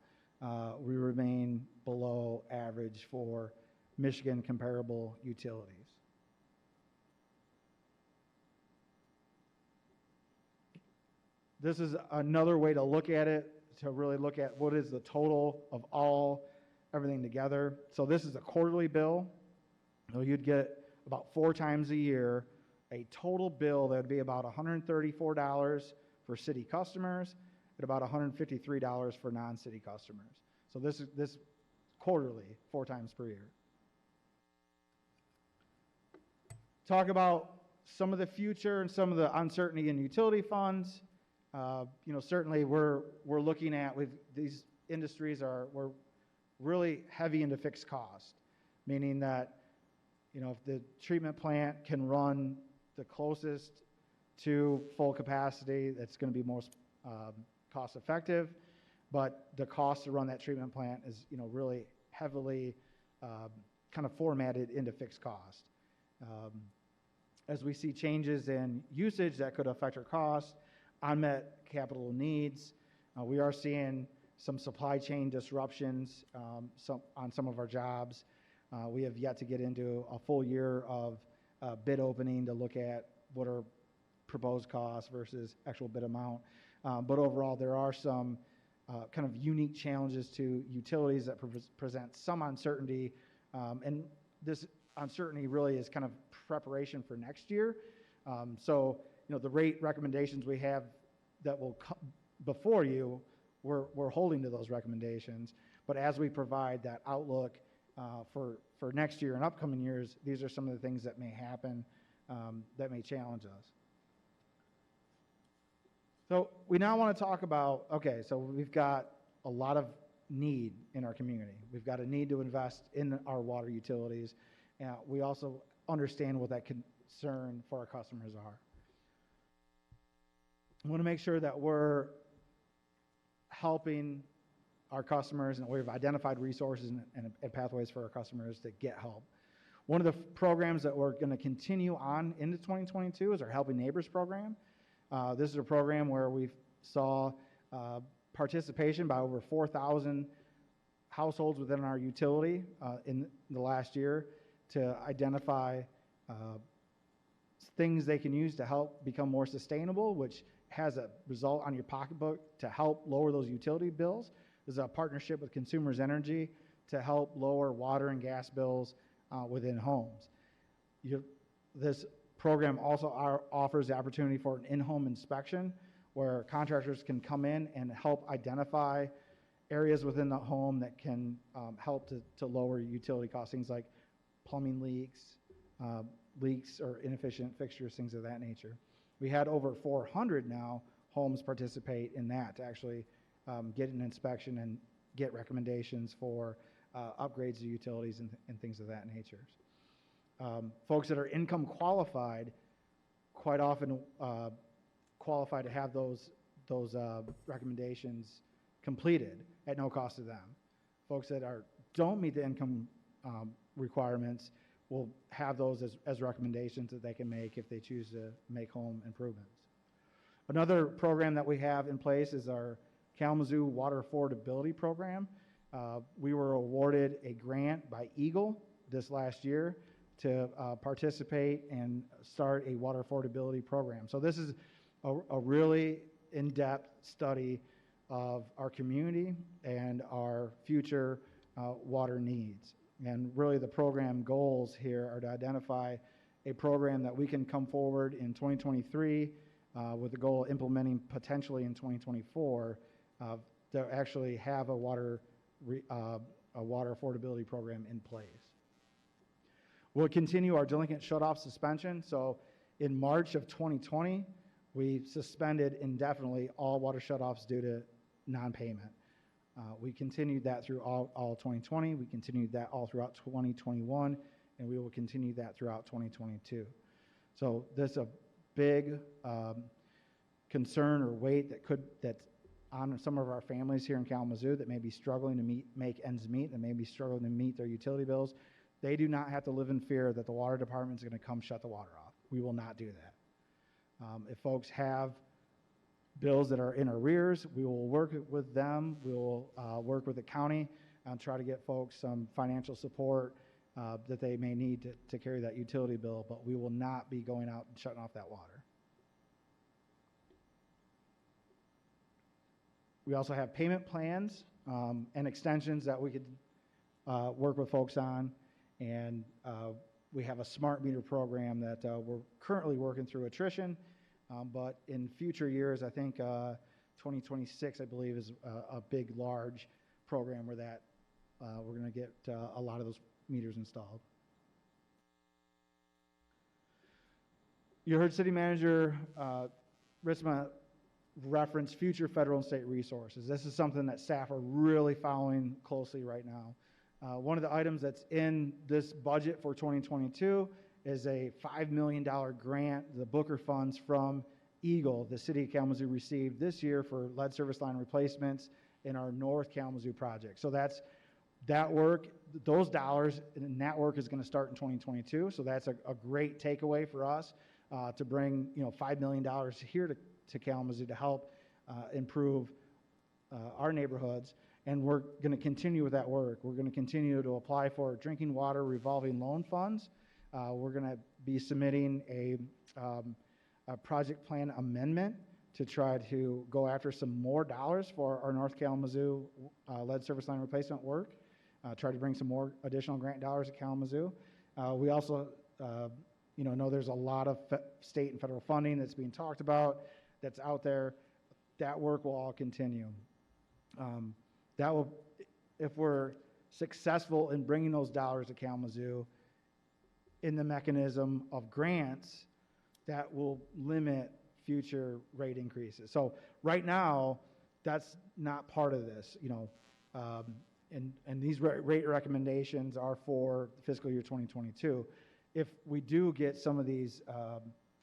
We remain below average for Michigan comparable utilities. This is another way to look at it, to really look at what is the total of everything together. So this is a quarterly bill. So you'd get about 4 times a year a total bill that would be about $134 for city customers and about $153 for non-city customers. So this quarterly, 4 times per year. Talk about some of the future and some of the uncertainty in utility funds. Certainly we're looking at, these industries we're really heavy into fixed cost, meaning that, if the treatment plant can run the closest to full capacity, that's going to be most cost effective, but the cost to run that treatment plant is, really heavily kind of formatted into fixed cost. As we see changes in usage that could affect our costs, unmet capital needs, we are seeing some supply chain disruptions on some of our jobs. We have yet to get into a full year of bid opening to look at what are proposed cost versus actual bid amount. But overall, there are some kind of unique challenges to utilities that present some uncertainty. And this uncertainty really is kind of preparation for next year. So, the rate recommendations we have that will come before you, we're holding to those recommendations. But as we provide that outlook for next year and upcoming years, these are some of the things that may happen that may challenge us. So we now want to talk about, okay, so we've got a lot of need in our community. We've got a need to invest in our water utilities. We also understand what that concern for our customers are. We want to make sure that we're helping our customers, and we've identified resources and pathways for our customers to get help. One of the programs that we're going to continue on into 2022 is our Helping Neighbors program. This is a program where we saw participation by over 4,000 households within our utility in the last year to identify things they can use to help become more sustainable, which has a result on your pocketbook to help lower those utility bills. There's a partnership with Consumers Energy to help lower water and gas bills within homes. This program also offers the opportunity for an in-home inspection where contractors can come in and help identify areas within the home that can help to lower utility costs, things like plumbing leaks or inefficient fixtures, things of that nature. We had over 400 now homes participate in that to actually get an inspection and get recommendations for upgrades to utilities and things of that nature. Folks that are income qualified quite often qualify to have those recommendations completed at no cost to them. Folks that don't meet the income requirements will have those as recommendations that they can make if they choose to make home improvements. Another program that we have in place is our Kalamazoo Water Affordability Program. We were awarded a grant by Eagle this last year to participate and start a water affordability program. So this is a really in-depth study of our community and our future water needs. And really the program goals here are to identify a program that we can come forward in 2023 with the goal of implementing potentially in 2024 to actually have a water affordability program in place. We'll continue our delinquent shutoff suspension. So in March of 2020, we suspended indefinitely all water shutoffs due to non-payment. We continued that through all 2020. We continued that all throughout 2021, and we will continue that throughout 2022. So there's a big concern or weight that's on some of our families here in Kalamazoo that may be struggling to make ends meet, and may be struggling to meet their utility bills. They do not have to live in fear that the water department is going to come shut the water off. We will not do that. If folks have bills that are in arrears, we will work with them. We will work with the county and try to get folks some financial support that they may need to carry that utility bill, but we will not be going out and shutting off that water. We also have payment plans and extensions that we could work with folks on, and we have a smart meter program that we're currently working through attrition, but in future years, I think 2026, I believe, is a big, large program where that we're going to get a lot of those meters installed. You heard City Manager Ritzma reference future federal and state resources. This is something that staff are really following closely right now. One of the items that's in this budget for 2022 is a $5 million grant, the Booker funds from Eagle, the City of Kalamazoo received this year for lead service line replacements in our North Kalamazoo project. So that's that work, those dollars, and that work is going to start in 2022. So that's a great takeaway for us to bring $5 million here to Kalamazoo to help improve our neighborhoods. And we're going to continue with that work. We're going to continue to apply for drinking water revolving loan funds. We're going to be submitting a a project plan amendment to try to go after some more dollars for our North Kalamazoo lead service line replacement work, try to bring some more additional grant dollars to Kalamazoo. We also know there's a lot of state and federal funding that's being talked about, that's out there. That work will all continue. That will, if we're successful in bringing those dollars to Kalamazoo in the mechanism of grants, that will limit future rate increases. So right now, that's not part of this, and these rate recommendations are for fiscal year 2022. If we do get some of these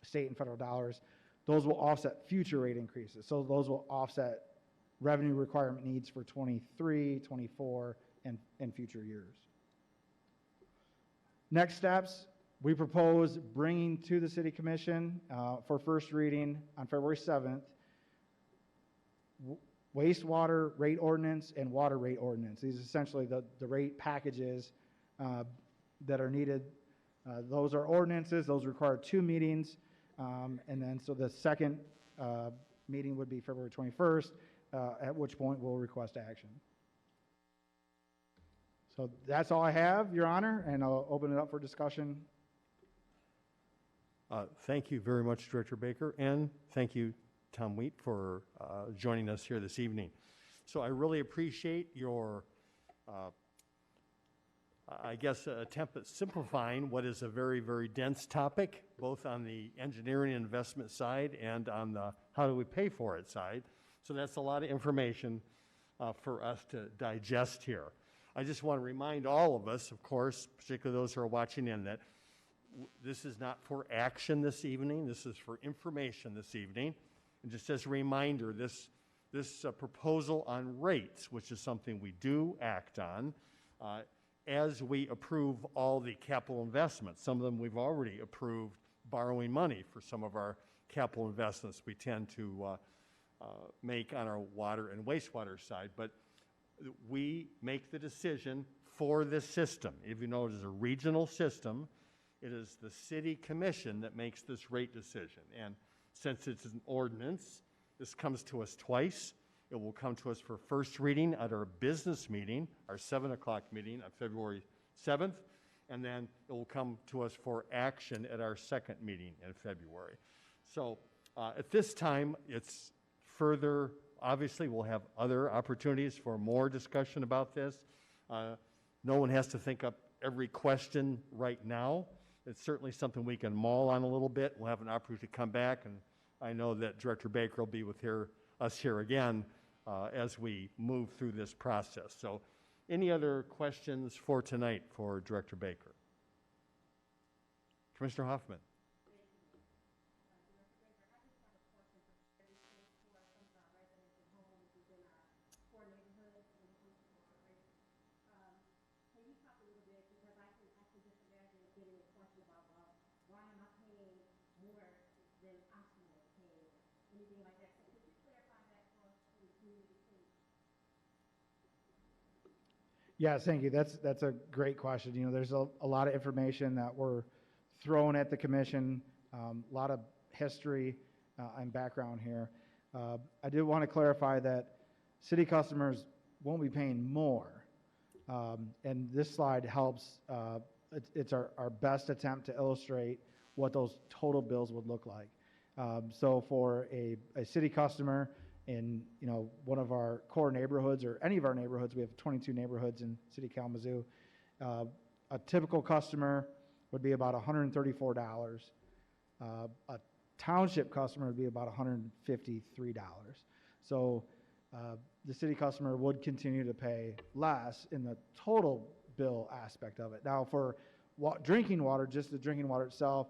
state and federal dollars, those will offset future rate increases. So those will offset revenue requirement needs for 23, 24, and future years. Next steps, we propose bringing to the City Commission for first reading on February 7th, wastewater rate ordinance and water rate ordinance. These are essentially the rate packages that are needed. Those are ordinances. Those require 2 meetings. And then so the second meeting would be February 21st, at which point we'll request action. So that's all I have, Your Honor, and I'll open it up for discussion.
Thank you very much, Director Baker, and thank you, Tom Wheat, for joining us here this evening. So I really appreciate your, attempt at simplifying what is a very, very dense topic, both on the engineering and investment side and on the how do we pay for it side. So that's a lot of information for us to digest here. I just want to remind all of us, of course, particularly those who are watching in, that this is not for action this evening. This is for information this evening. And just as a reminder, this proposal on rates, which is something we do act on, as we approve all the capital investments. Some of them we've already approved borrowing money for some of our capital investments we tend to make on our water and wastewater side. But we make the decision for this system. If you know, it is a regional system. It is the City Commission that makes this rate decision. And since it's an ordinance, this comes to us twice. It will come to us for first reading at our business meeting, our 7 o'clock meeting on February 7th, and then it will come to us for action at our second meeting in February. So at this time, it's further, obviously we'll have other opportunities for more discussion about this. No one has to think up every question right now. It's certainly something we can mull on a little bit. We'll have an opportunity to come back, and I know that Director Baker will be with us here again as we move through this process. So any other questions for tonight for Director Baker? Commissioner Hoffman.
Yes, thank you. That's a great question. You know, there's a lot of information that we're throwing at the commission, a lot of history and background here. I do want to clarify that city customers won't be paying more. And this slide helps, it's our best attempt to illustrate what those total bills would look like. So for a city customer in one of our core neighborhoods or any of our neighborhoods, we have 22 neighborhoods in City Kalamazoo. A typical customer would be about $134. A township customer would be about $153. So the city customer would continue to pay less in the total bill aspect of it. Now for drinking water, just the drinking water itself,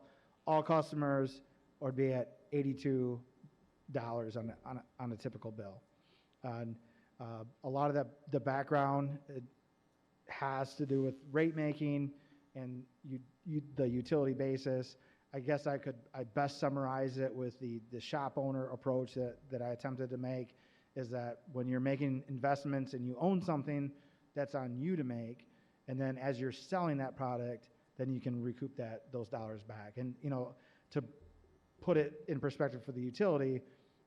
all customers would be at $82 on a typical bill. And a lot of the background has to do with rate making and the utility basis. I guess I best summarize it with the shop owner approach that I attempted to make, is that when you're making investments and you own something, that's on you to make, and then as you're selling that product, then you can recoup those dollars back. And to put it in perspective for the utility,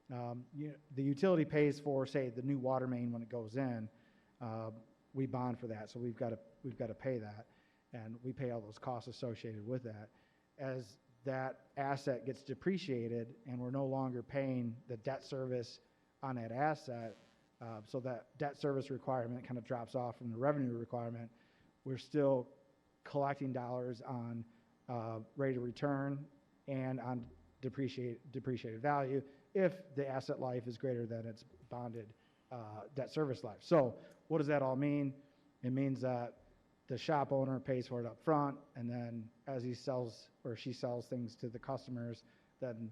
the utility pays for, say, the new water main when it goes in. We bond for that, so we've got to pay that, and we pay all those costs associated with that. As that asset gets depreciated and we're no longer paying the debt service on that asset, so that debt service requirement kind of drops off from the revenue requirement, we're still collecting dollars on rate of return and on depreciated value if the asset life is greater than its bonded debt service life. So what does that all mean? It means that the shop owner pays for it up front, and then as he sells or she sells things to the customers, then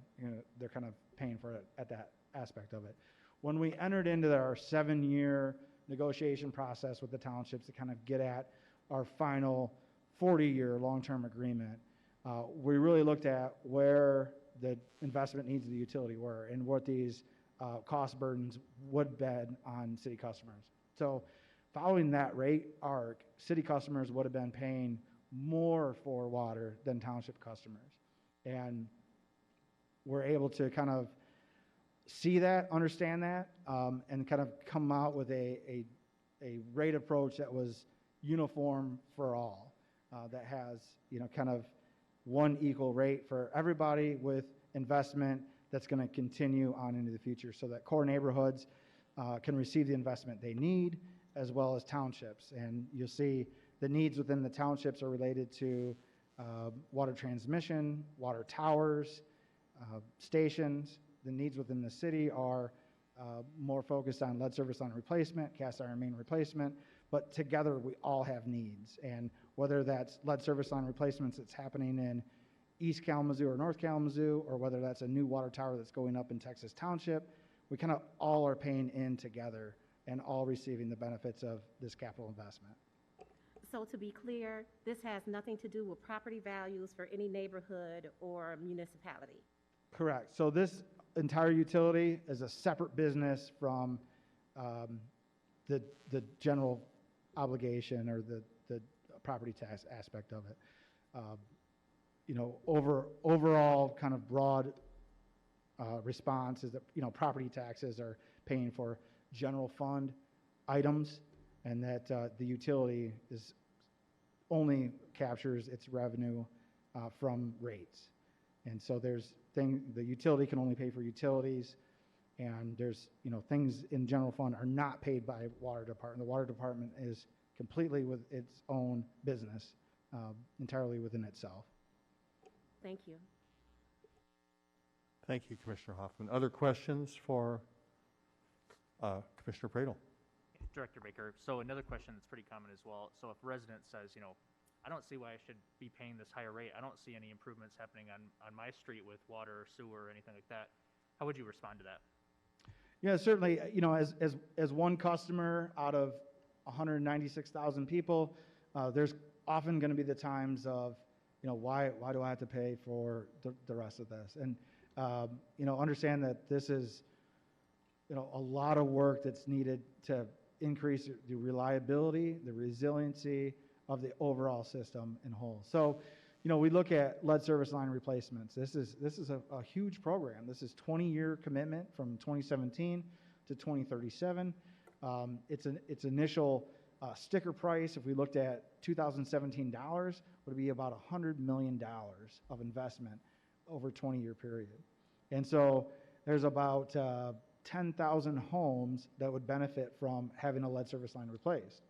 they're kind of paying for it at that aspect of it. When we entered into our 7-year negotiation process with the townships to kind of get at our final 40-year long-term agreement, we really looked at where the investment needs of the utility were and what these cost burdens would bed on city customers. So following that rate arc, city customers would have been paying more for water than township customers. And we're able to kind of see that, understand that, and kind of come out with a rate approach that was uniform for all, that has, kind of one equal rate for everybody with investment that's going to continue on into the future so that core neighborhoods can receive the investment they need, as well as townships. And you'll see the needs within the townships are related to water transmission, water towers, stations. The needs within the city are more focused on lead service line replacement, cast iron main replacement, but together we all have needs. And whether that's lead service line replacements that's happening in East Kalamazoo or North Kalamazoo, or whether that's a new water tower that's going up in Texas Township, we kind of all are paying in together and all receiving the benefits of this capital investment.
So to be clear, this has nothing to do with property values for any neighborhood or municipality?
Correct. So this entire utility is a separate business from the general obligation or the property tax aspect of it. Overall kind of broad response is that, property taxes are paying for general fund items, and that the utility only captures its revenue from rates. And so the utility can only pay for utilities, and there's, things in general fund are not paid by water department. The water department is completely with its own business, entirely within itself.
Thank you.
Thank you, Commissioner Hoffman. Other questions for Commissioner Pradel?
Director Baker, so another question that's pretty common as well. So if a resident says, I don't see why I should be paying this higher rate. I don't see any improvements happening on my street with water or sewer or anything like that. How would you respond to that?
Yeah, certainly, as one customer out of 196,000 people, there's often going to be the times of, why do I have to pay for the rest of this? And, understand that this is, a lot of work that's needed to increase the reliability, the resiliency of the overall system in whole. So, we look at lead service line replacements. This is a huge program. This is 20-year commitment from 2017 to 2037. Its initial sticker price, if we looked at 2017 dollars, would be about $100 million of investment over a 20-year period. And so there's about 10,000 homes that would benefit from having a lead service line replaced.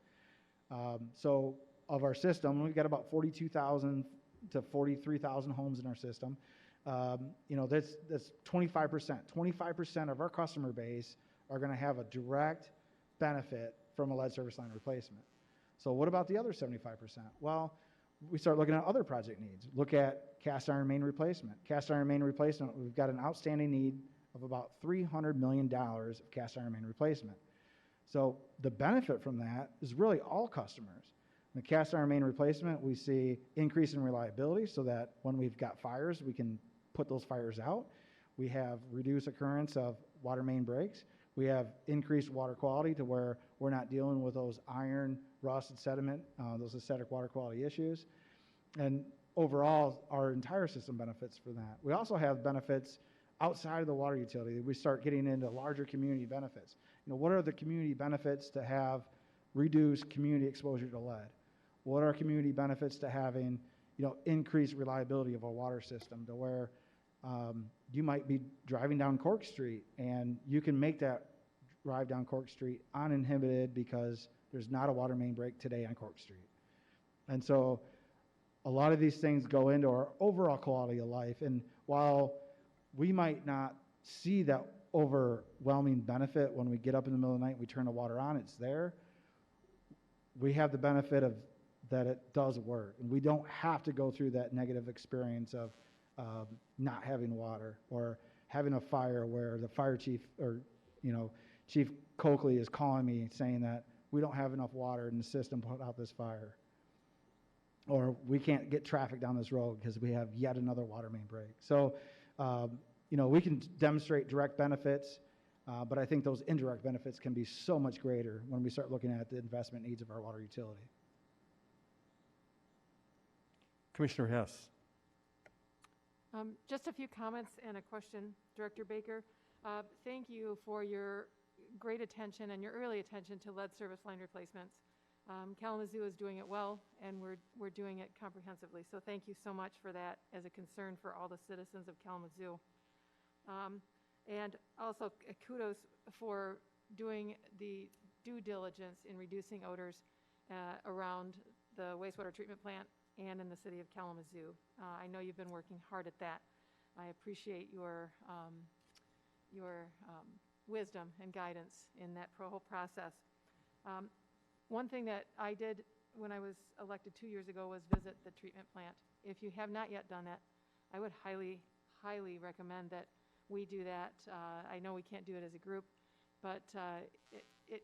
So of our system, we've got about 42,000 to 43,000 homes in our system. That's 25%. 25% of our customer base are going to have a direct benefit from a lead service line replacement. So what about the other 75%? Well, we start looking at other project needs. Look at cast iron main replacement. Cast iron main replacement, we've got an outstanding need of about $300 million of cast iron main replacement. So the benefit from that is really all customers. In the cast iron main replacement, we see increase in reliability so that when we've got fires, we can put those fires out. We have reduced occurrence of water main breaks. We have increased water quality to where we're not dealing with those iron, rust, and sediment, those acidic water quality issues. And overall, our entire system benefits from that. We also have benefits outside of the water utility. We start getting into larger community benefits. What are the community benefits to have reduced community exposure to lead? What are community benefits to having, increased reliability of our water system to where you might be driving down Cork Street and you can make that drive down Cork Street uninhibited because there's not a water main break today on Cork Street. And so a lot of these things go into our overall quality of life. And while we might not see that overwhelming benefit when we get up in the middle of the night and we turn the water on, it's there. We have the benefit of that it does work. And we don't have to go through that negative experience of not having water or having a fire where the fire chief or, Chief Coakley is calling me saying that we don't have enough water in the system to put out this fire. Or we can't get traffic down this road because we have yet another water main break. So, we can demonstrate direct benefits, but I think those indirect benefits can be so much greater when we start looking at the investment needs of our water utility.
Commissioner Hess.
Just a few comments and a question, Director Baker. Thank you for your great attention and your early attention to lead service line replacements. Kalamazoo is doing it well, and we're doing it comprehensively. So thank you so much for that as a concern for all the citizens of Kalamazoo. And also kudos for doing the due diligence in reducing odors around the wastewater treatment plant and in the city of Kalamazoo. I know you've been working hard at that. I appreciate your wisdom and guidance in that whole process. One thing that I did when I was elected 2 years ago was visit the treatment plant. If you have not yet done that, I would highly, highly recommend that we do that. I know we can't do it as a group, but it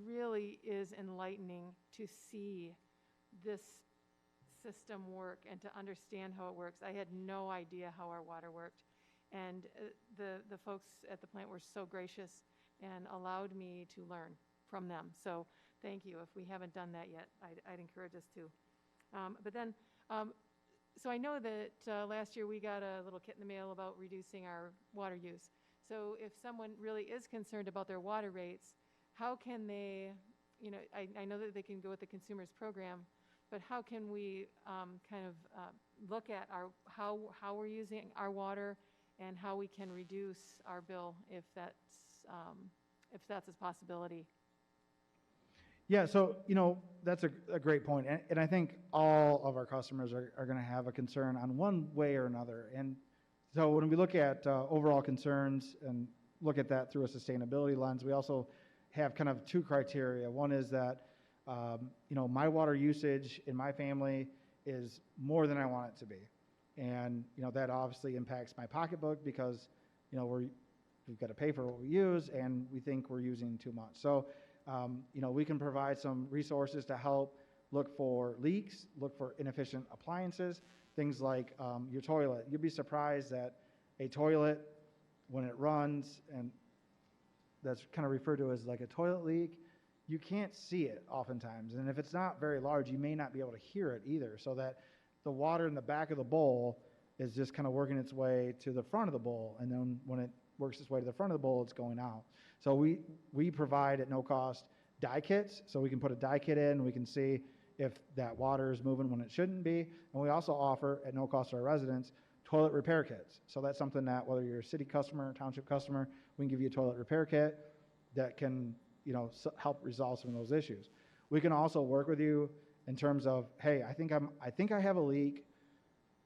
really is enlightening to see this system work and to understand how it works. I had no idea how our water worked. And the folks at the plant were so gracious and allowed me to learn from them. So thank you. If we haven't done that yet, I'd encourage us to. So I know that last year we got a little kit in the mail about reducing our water use. So if someone really is concerned about their water rates, how can they, I know that they can go with the consumer's program, but how can we look at how we're using our water and how we can reduce our bill if that's a possibility?
Yeah, so, that's a great point. And I think all of our customers are going to have a concern on one way or another. And so when we look at overall concerns and look at that through a sustainability lens, we also have kind of two criteria. One is that, my water usage in my family is more than I want it to be. And, that obviously impacts my pocketbook because, we've got to pay for what we use and we think we're using too much. So, we can provide some resources to help look for leaks, look for inefficient appliances, things like your toilet. You'd be surprised that a toilet, when it runs, and that's kind of referred to as like a toilet leak, you can't see it oftentimes. And if it's not very large, you may not be able to hear it either. So that the water in the back of the bowl is just kind of working its way to the front of the bowl. And then when it works its way to the front of the bowl, it's going out. So we provide at no cost dye kits, so we can put a dye kit in, we can see if that water is moving when it shouldn't be. And we also offer, at no cost to our residents, toilet repair kits. So that's something that whether you're a city customer or township customer, we can give you a toilet repair kit that can help resolve some of those issues. We can also work with you in terms of, hey, I think I have a leak,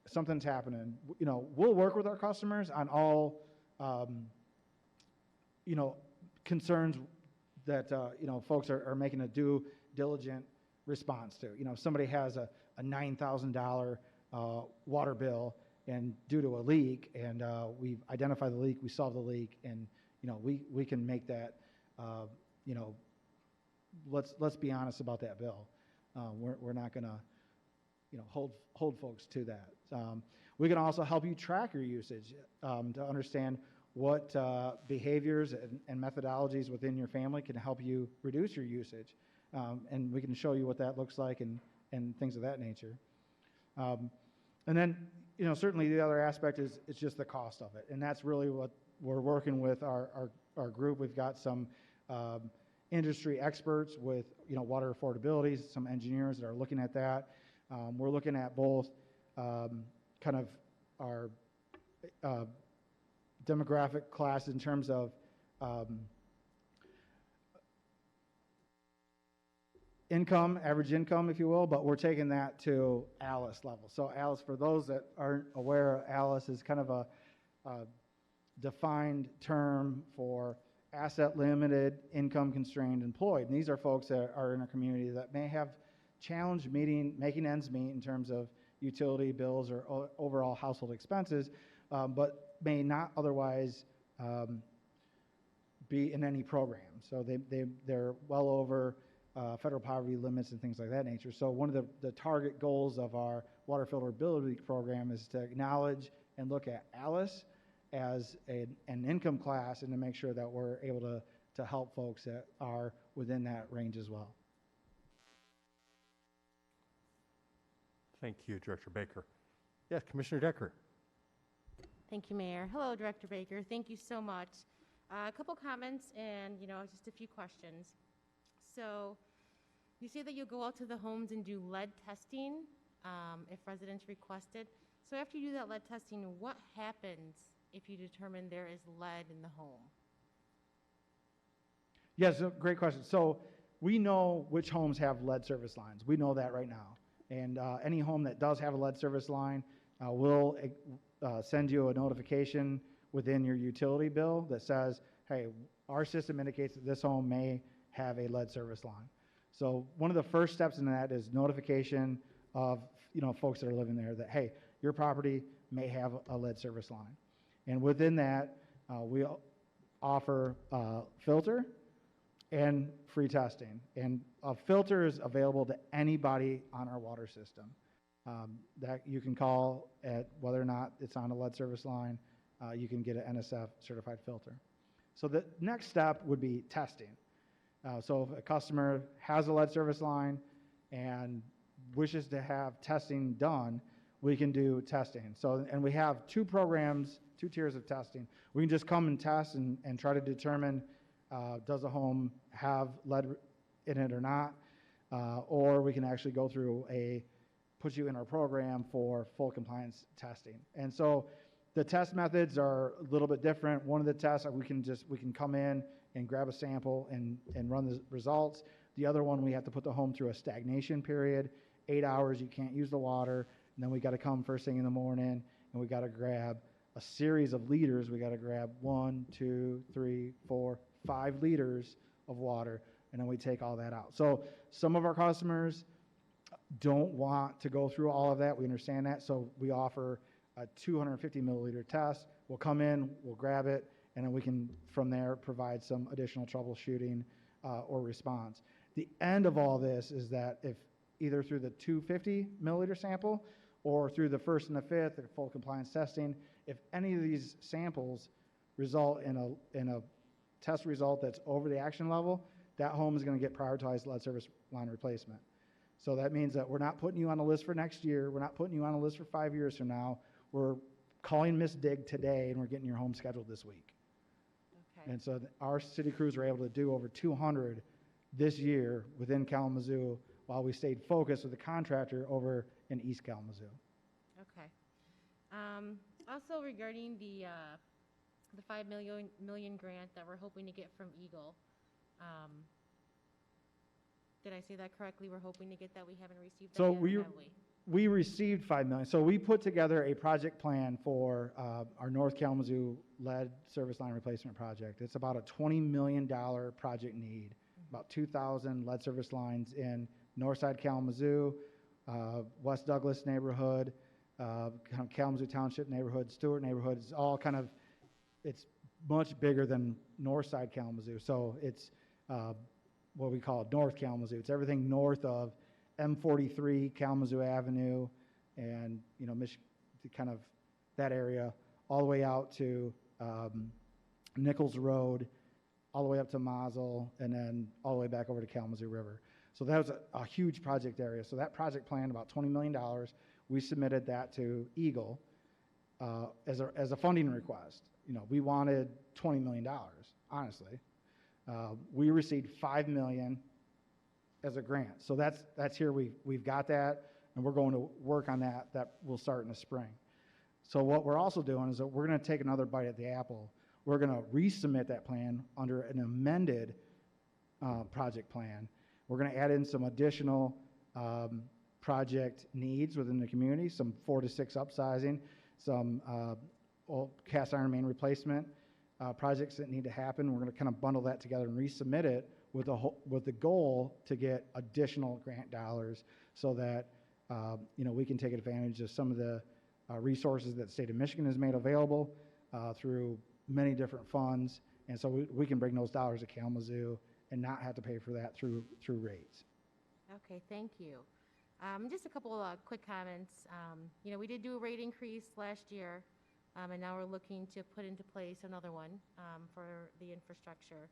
something's happening. We'll work with our customers on all concerns that folks are making a due diligent response to. If somebody has a $9,000 water bill and due to a leak, and we've identified the leak, we solve the leak, and we can make that. Let's be honest about that bill. We're not going to hold folks to that. We can also help you track your usage to understand what behaviors and methodologies within your family can help you reduce your usage. And we can show you what that looks like and things of that nature. And then, certainly the other aspect is it's just the cost of it. And that's really what we're working with our group. We've got some industry experts with, water affordability, some engineers that are looking at that. We're looking at both kind of our demographic class in terms of income, average income, if you will, but we're taking that to ALICE level. So ALICE, for those that aren't aware, ALICE is kind of a defined term for asset limited, income constrained employed. And these are folks that are in our community that may have challenge making ends meet in terms of utility bills or overall household expenses, but may not otherwise be in any program. So they're well over federal poverty limits and things like that nature. So one of the target goals of our water affordability program is to acknowledge and look at ALICE as an income class and to make sure that we're able to help folks that are within that range as well.
Thank you, Director Baker. Yes, Commissioner Decker.
Thank you, Mayor. Hello, Director Baker. Thank you so much. A couple comments and, just a few questions. So you say that you'll go out to the homes and do lead testing if residents requested. So after you do that lead testing, what happens if you determine there is lead in the home?
Yes, great question. So we know which homes have lead service lines. We know that right now. And any home that does have a lead service line will send you a notification within your utility bill that says, hey, our system indicates that this home may have a lead service line. So one of the first steps in that is notification of folks that are living there that, hey, your property may have a lead service line. And within that, we offer filter and free testing. And a filter is available to anybody on our water system that you can call at whether or not it's on a lead service line. You can get an NSF certified filter. So the next step would be testing. So if a customer has a lead service line and wishes to have testing done, we can do testing. So, and we have two programs, two tiers of testing. We can just come and test and try to determine does a home have lead in it or not, or we can actually go through put you in our program for full compliance testing. And so the test methods are a little bit different. One of the tests, we can come in and grab a sample and run the results. The other one, we have to put the home through a stagnation period, 8 hours, you can't use the water, and then we got to come first thing in the morning and we got to grab a series of liters. We got to grab 1, 2, 3, 4, 5 liters of water, and then we take all that out. So some of our customers don't want to go through all of that. We understand that. So we offer a 250 milliliter test. We'll come in, we'll grab it, and then we can, from there, provide some additional troubleshooting or response. The end of all this is that if either through the 250 milliliter sample or through the first and the fifth or full compliance testing, if any of these samples result in a test result that's over the action level, that home is going to get prioritized lead service line replacement. So that means that we're not putting you on a list for next year. We're not putting you on a list for 5 years from now. We're calling Miss Dig today, and we're getting your home scheduled this week.
Okay.
And so our city crews were able to do over 200 this year within Kalamazoo while we stayed focused with the contractor over in East Kalamazoo.
Okay. Also regarding the $5 million grant that we're hoping to get from Eagle, did I say that correctly? We're hoping to get that. We haven't received that
So
yet, or have we?
we received $5 million. So we put together a project plan for our North Kalamazoo lead service line replacement project. It's about a $20 million project need, about 2,000 lead service lines in Northside Kalamazoo, West Douglas neighborhood, kind of Kalamazoo Township neighborhood, Stewart neighborhood. It's all kind of, it's much bigger than Northside Kalamazoo. So it's what we call North Kalamazoo. It's everything north of M43, Kalamazoo Avenue, and kind of that area, all the way out to Nichols Road, all the way up to Mazel, and then all the way back over to Kalamazoo River. So that was a huge project area. So that project plan, about $20 million, we submitted that to Eagle as a funding request. You know, we wanted $20 million, honestly. We received $5 million as a grant. So that's here. We've got that, and we're going to work on that. That will start in the spring. So what we're also doing is that we're going to take another bite at the apple. We're going to resubmit that plan under an amended project plan. We're going to add in some additional project needs within the community, some 4 to 6 upsizing, some cast iron main replacement projects that need to happen. We're going to kind of bundle that together and resubmit it with the goal to get additional grant dollars so that we can take advantage of some of the resources that the state of Michigan has made available through many different funds, and so we can bring those dollars to Kalamazoo and not have to pay for that through rates.
Okay, thank you. Just a couple of quick comments. We did do a rate increase last year, and now we're looking to put into place another one for the infrastructure.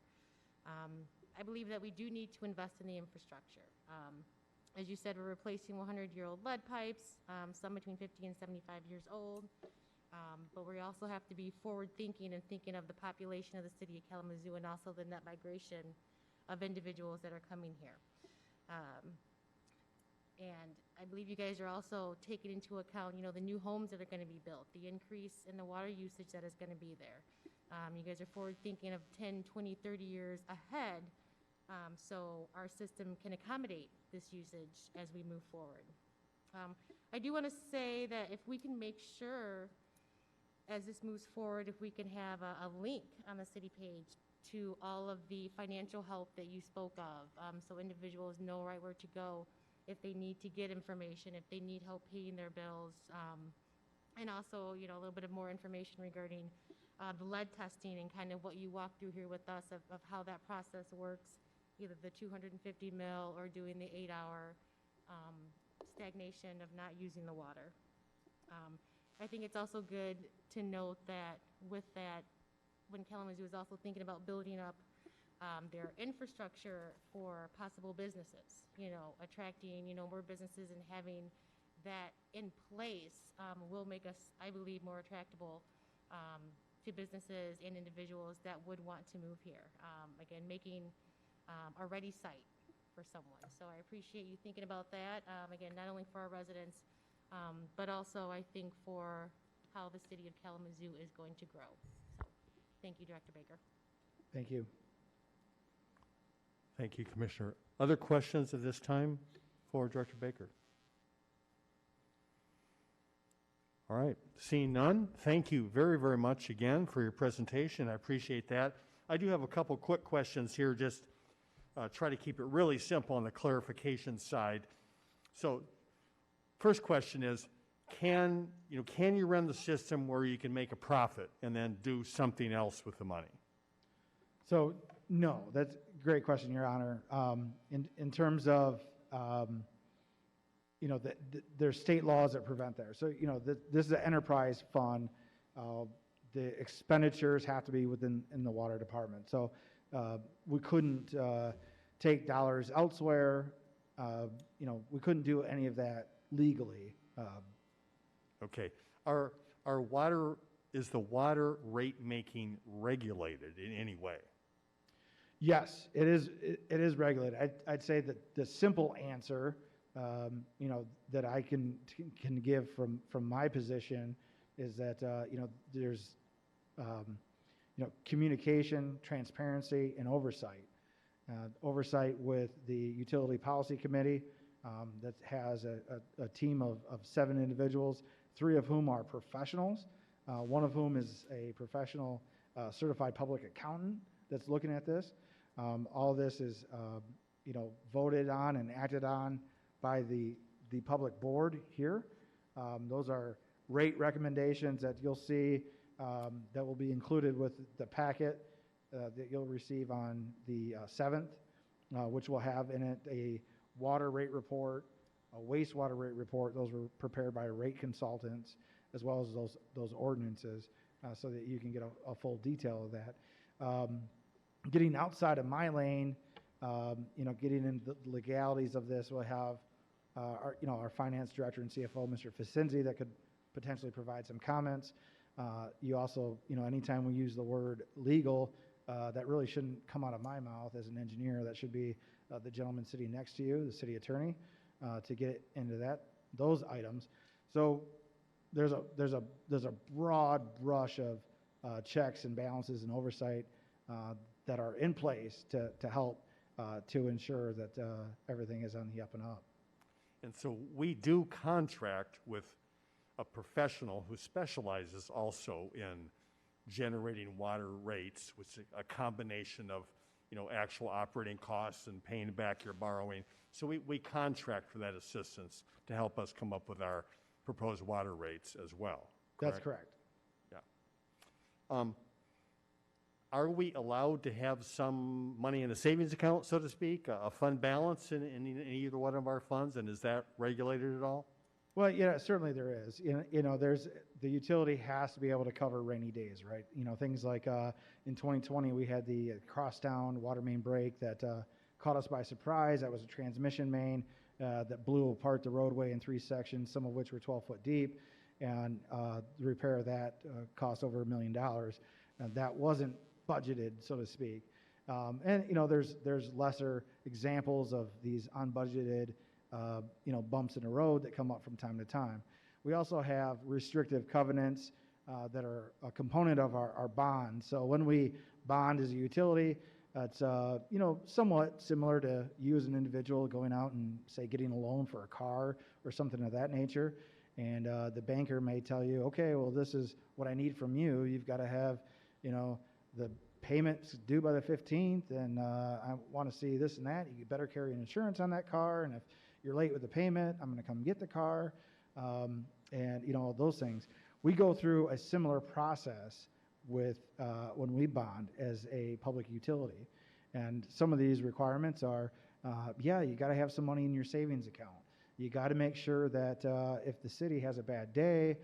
I believe that we do need to invest in the infrastructure. As you said, we're replacing 100-year-old lead pipes, some between 50 and 75 years old. But we also have to be forward-thinking and thinking of the population of the city of Kalamazoo and also the net migration of individuals that are coming here. And I believe you guys are also taking into account, the new homes that are going to be built, the increase in the water usage that is going to be there. You guys are forward-thinking of 10, 20, 30 years ahead, so our system can accommodate this usage as we move forward. I do want to say that if we can make sure, as this moves forward, if we can have a link on the city page to all of the financial help that you spoke of, so individuals know right where to go if they need to get information, if they need help paying their bills, and also, a little bit of more information regarding the lead testing and kind of what you walked through here with us of how that process works, either the 250 mil or doing the 8-hour stagnation of not using the water. I think it's also good to note that with that, when Kalamazoo is also thinking about building up their infrastructure for possible businesses, attracting, more businesses and having that in place will make us, I believe, more attractable to businesses and individuals that would want to move here. Again, making a ready site for someone. So I appreciate you thinking about that. Again, not only for our residents, but also I think for how the city of Kalamazoo is going to grow. So thank you, Director Baker.
Thank you.
Thank you, Commissioner. Other questions at this time for Director Baker? All right, seeing none, thank you very, very much again for your presentation. I appreciate that. I do have a couple quick questions here, just try to keep it really simple on the clarification side. So first question is, can you run the system where you can make a profit and then do something else with the money?
So no, that's a great question, Your Honor. In terms of there's state laws that prevent there. So this is an enterprise fund. The expenditures have to be within the water department. So we couldn't take dollars elsewhere. We couldn't do any of that legally.
Okay. Is the water rate making regulated in any way?
Yes, it is. It is regulated. I'd say that the simple answer, that I can give from my position is that there's communication, transparency, and oversight. Oversight with the Utility Policy Committee that has a team of 7 individuals, 3 of whom are professionals, one of whom is a professional certified public accountant that's looking at this. All of this is voted on and acted on by the public board here. Those are rate recommendations that you'll see that will be included with the packet that you'll receive on the 7th, which will have in it a water rate report, a wastewater rate report. Those were prepared by rate consultants, as well as those ordinances, so that you can get a full detail of that. Getting outside of my lane, Getting into the legalities of this, we'll have our finance director and CFO, Mr. Facinzi, that could potentially provide some comments. You also, anytime we use the word legal, that really shouldn't come out of my mouth as an engineer. That should be the gentleman sitting next to you, the city attorney, to get into those items. So there's a broad brush of checks and balances and oversight that are in place to help to ensure that everything is on the up and up.
And so we do contract with a professional who specializes also in generating water rates, which is a combination of, actual operating costs and paying back your borrowing. So we contract for that assistance to help us come up with our proposed water rates as well.
That's correct.
Yeah. Are we allowed to have some money in a savings account, so to speak, a fund balance in either one of our funds, and is that regulated at all?
Well, yeah, certainly there is. There's the utility has to be able to cover rainy days, right? Things like in 2020 we had the crosstown water main break that caught us by surprise. That was a transmission main that blew apart the roadway in 3 sections, some of which were 12 foot deep, and the repair of that cost over $1 million. And that wasn't budgeted, so to speak. There's lesser examples of these unbudgeted bumps in the road that come up from time to time. We also have restrictive covenants that are a component of our bond. So when we bond as a utility, it's somewhat similar to you as an individual going out and, say, getting a loan for a car or something of that nature. And the banker may tell you, okay, well, this is what I need from you. You've got to have, the payments due by the 15th, and I want to see this and that. You better carry an insurance on that car, and if you're late with the payment, I'm going to come get the car, and those things. We go through a similar process with when we bond as a public utility, and some of these requirements are, you got to have some money in your savings account. You got to make sure that if the city has a bad day,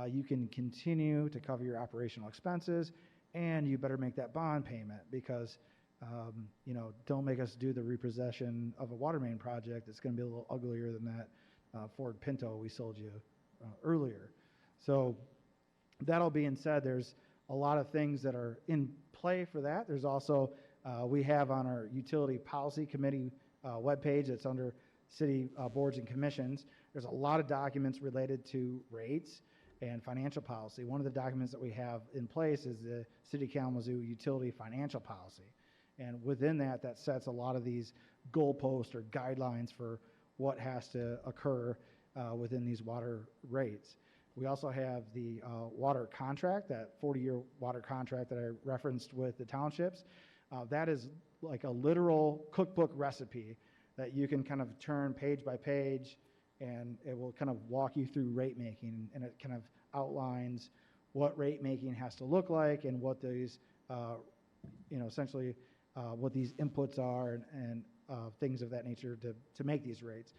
you can continue to cover your operational expenses, and you better make that bond payment because, don't make us do the repossession of a water main project that's going to be a little uglier than that Ford Pinto we sold you earlier. So that all being said, there's a lot of things that are in play for that. There's also, we have on our Utility Policy Committee webpage that's under City Boards and Commissions, there's a lot of documents related to rates and financial policy. One of the documents that we have in place is the City of Kalamazoo Utility Financial Policy. And within that sets a lot of these goalposts or guidelines for what has to occur within these water rates. We also have the water contract, that 40-year water contract that I referenced with the townships. That is like a literal cookbook recipe that you can kind of turn page by page, and it will kind of walk you through rate making, and it kind of outlines what rate making has to look like and what these, essentially what these inputs are and things of that nature to make these rates.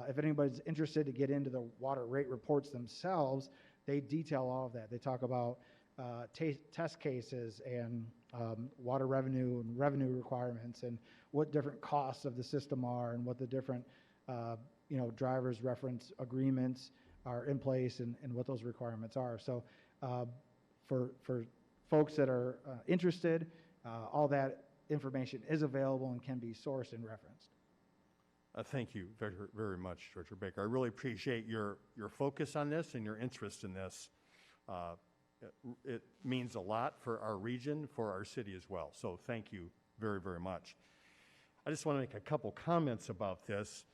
If anybody's interested to get into the water rate reports themselves, they detail all of that. They talk about test cases and water revenue and revenue requirements and what different costs of the system are and what the different drivers reference agreements are in place and what those requirements are. So for folks that are interested, all that information is available and can be sourced and referenced.
Thank you very, very much, Director Baker. I really appreciate your focus on this and your interest in this. It means a lot for our region, for our city as well. So thank you very, very much. I just want to make a couple comments about this.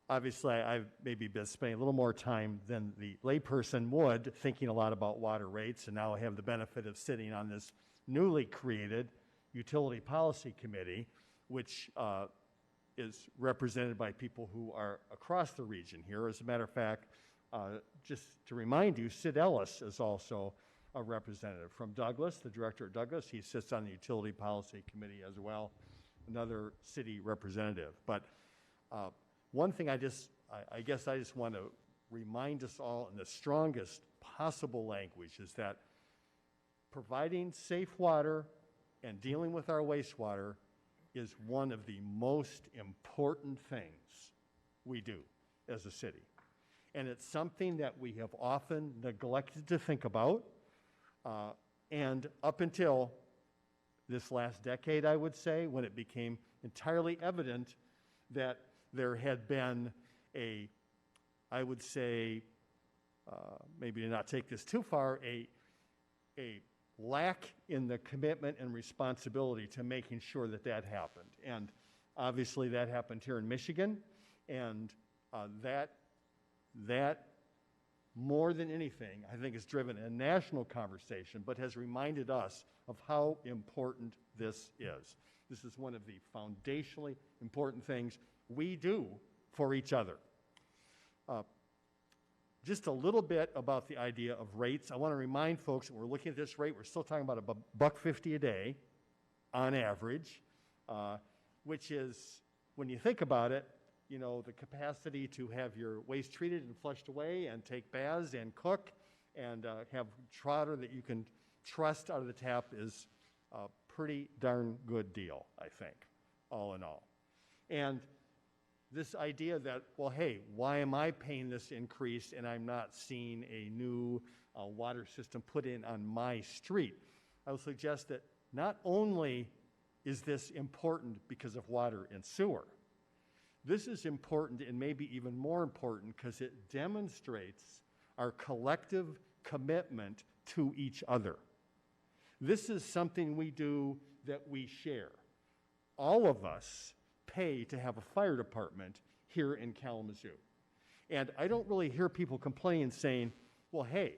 Obviously, I've maybe been spending a little more time than the layperson would thinking a lot about water rates, and now I have the benefit of sitting on this newly created Utility Policy Committee, which is represented by people who are across the region here. As a matter of fact, just to remind you, Sid Ellis is also a representative from Douglas, the director of Douglas. He sits on the Utility Policy Committee as well, another city representative. But one thing I guess I just want to remind us all in the strongest possible language is that providing safe water and dealing with our wastewater is one of the most important things we do as a city. And it's something that we have often neglected to think about. And up until this last decade, I would say, when it became entirely evident that there had been a, I would say, maybe to not take this too far, a lack in the commitment and responsibility to making sure that that happened. And obviously that happened here in Michigan, and that more than anything, I think, has driven a national conversation, but has reminded us of how important this is. This is one of the foundationally important things we do for each other. Just a little bit about the idea of rates. I want to remind folks that we're looking at this rate. We're still talking about $1.50 a day on average, which is, when you think about it, you know, the capacity to have your waste treated and flushed away and take baths and cook and have water that you can trust out of the tap is a pretty darn good deal, I think, all in all. And this idea that, well, hey, why am I paying this increase and I'm not seeing a new water system put in on my street? I would suggest that not only is this important because of water and sewer, this is important and maybe even more important because it demonstrates our collective commitment to each other. This is something we do that we share. All of us pay to have a fire department here in Kalamazoo. And I don't really hear people complain saying, well, hey,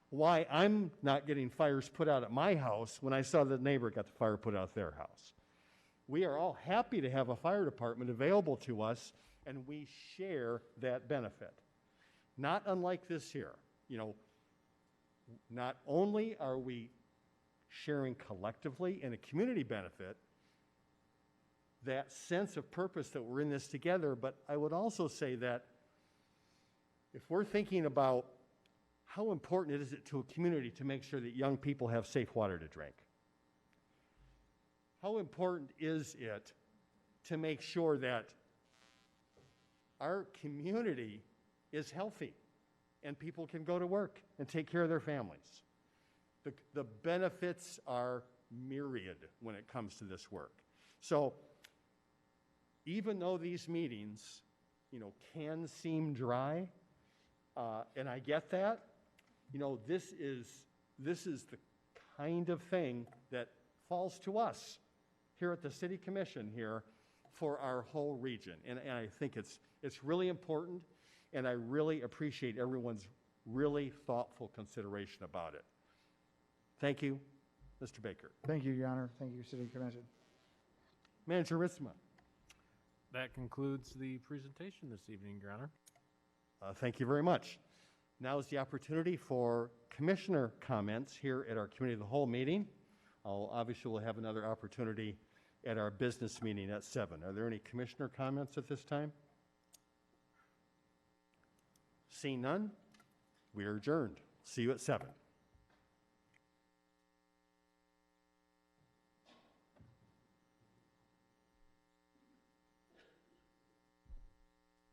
why I'm not getting fires put out at my house when I saw the neighbor got the fire put out at their house. We are all happy to have a fire department available to us, and we share that benefit. Not unlike this here. You know, not only are we sharing collectively in a community benefit, that sense of purpose that we're in this together, but I would also say that if we're thinking about how important it is to a community to make sure that young people have safe water to drink, how important is it to make sure that our community is healthy and people can go to work and take care of their families? The benefits are myriad when it comes to this work. So even though these meetings, you know, can seem dry, and I get that, you know, this is the kind of thing that falls to us here at the City Commission here for our whole region. And I think it's really important, and I really appreciate everyone's really thoughtful consideration about it. Thank you, Mr. Baker.
Thank you, Your Honor. Thank you, City Commission.
Manager Ritzma.
That concludes the presentation this evening, Your Honor.
Thank you very much. Now is the opportunity for commissioner comments here at our Committee of the Whole meeting. Obviously, we'll have another opportunity at our business meeting at 7. Are there any commissioner comments at this time? Seeing none, we are adjourned. See you at 7.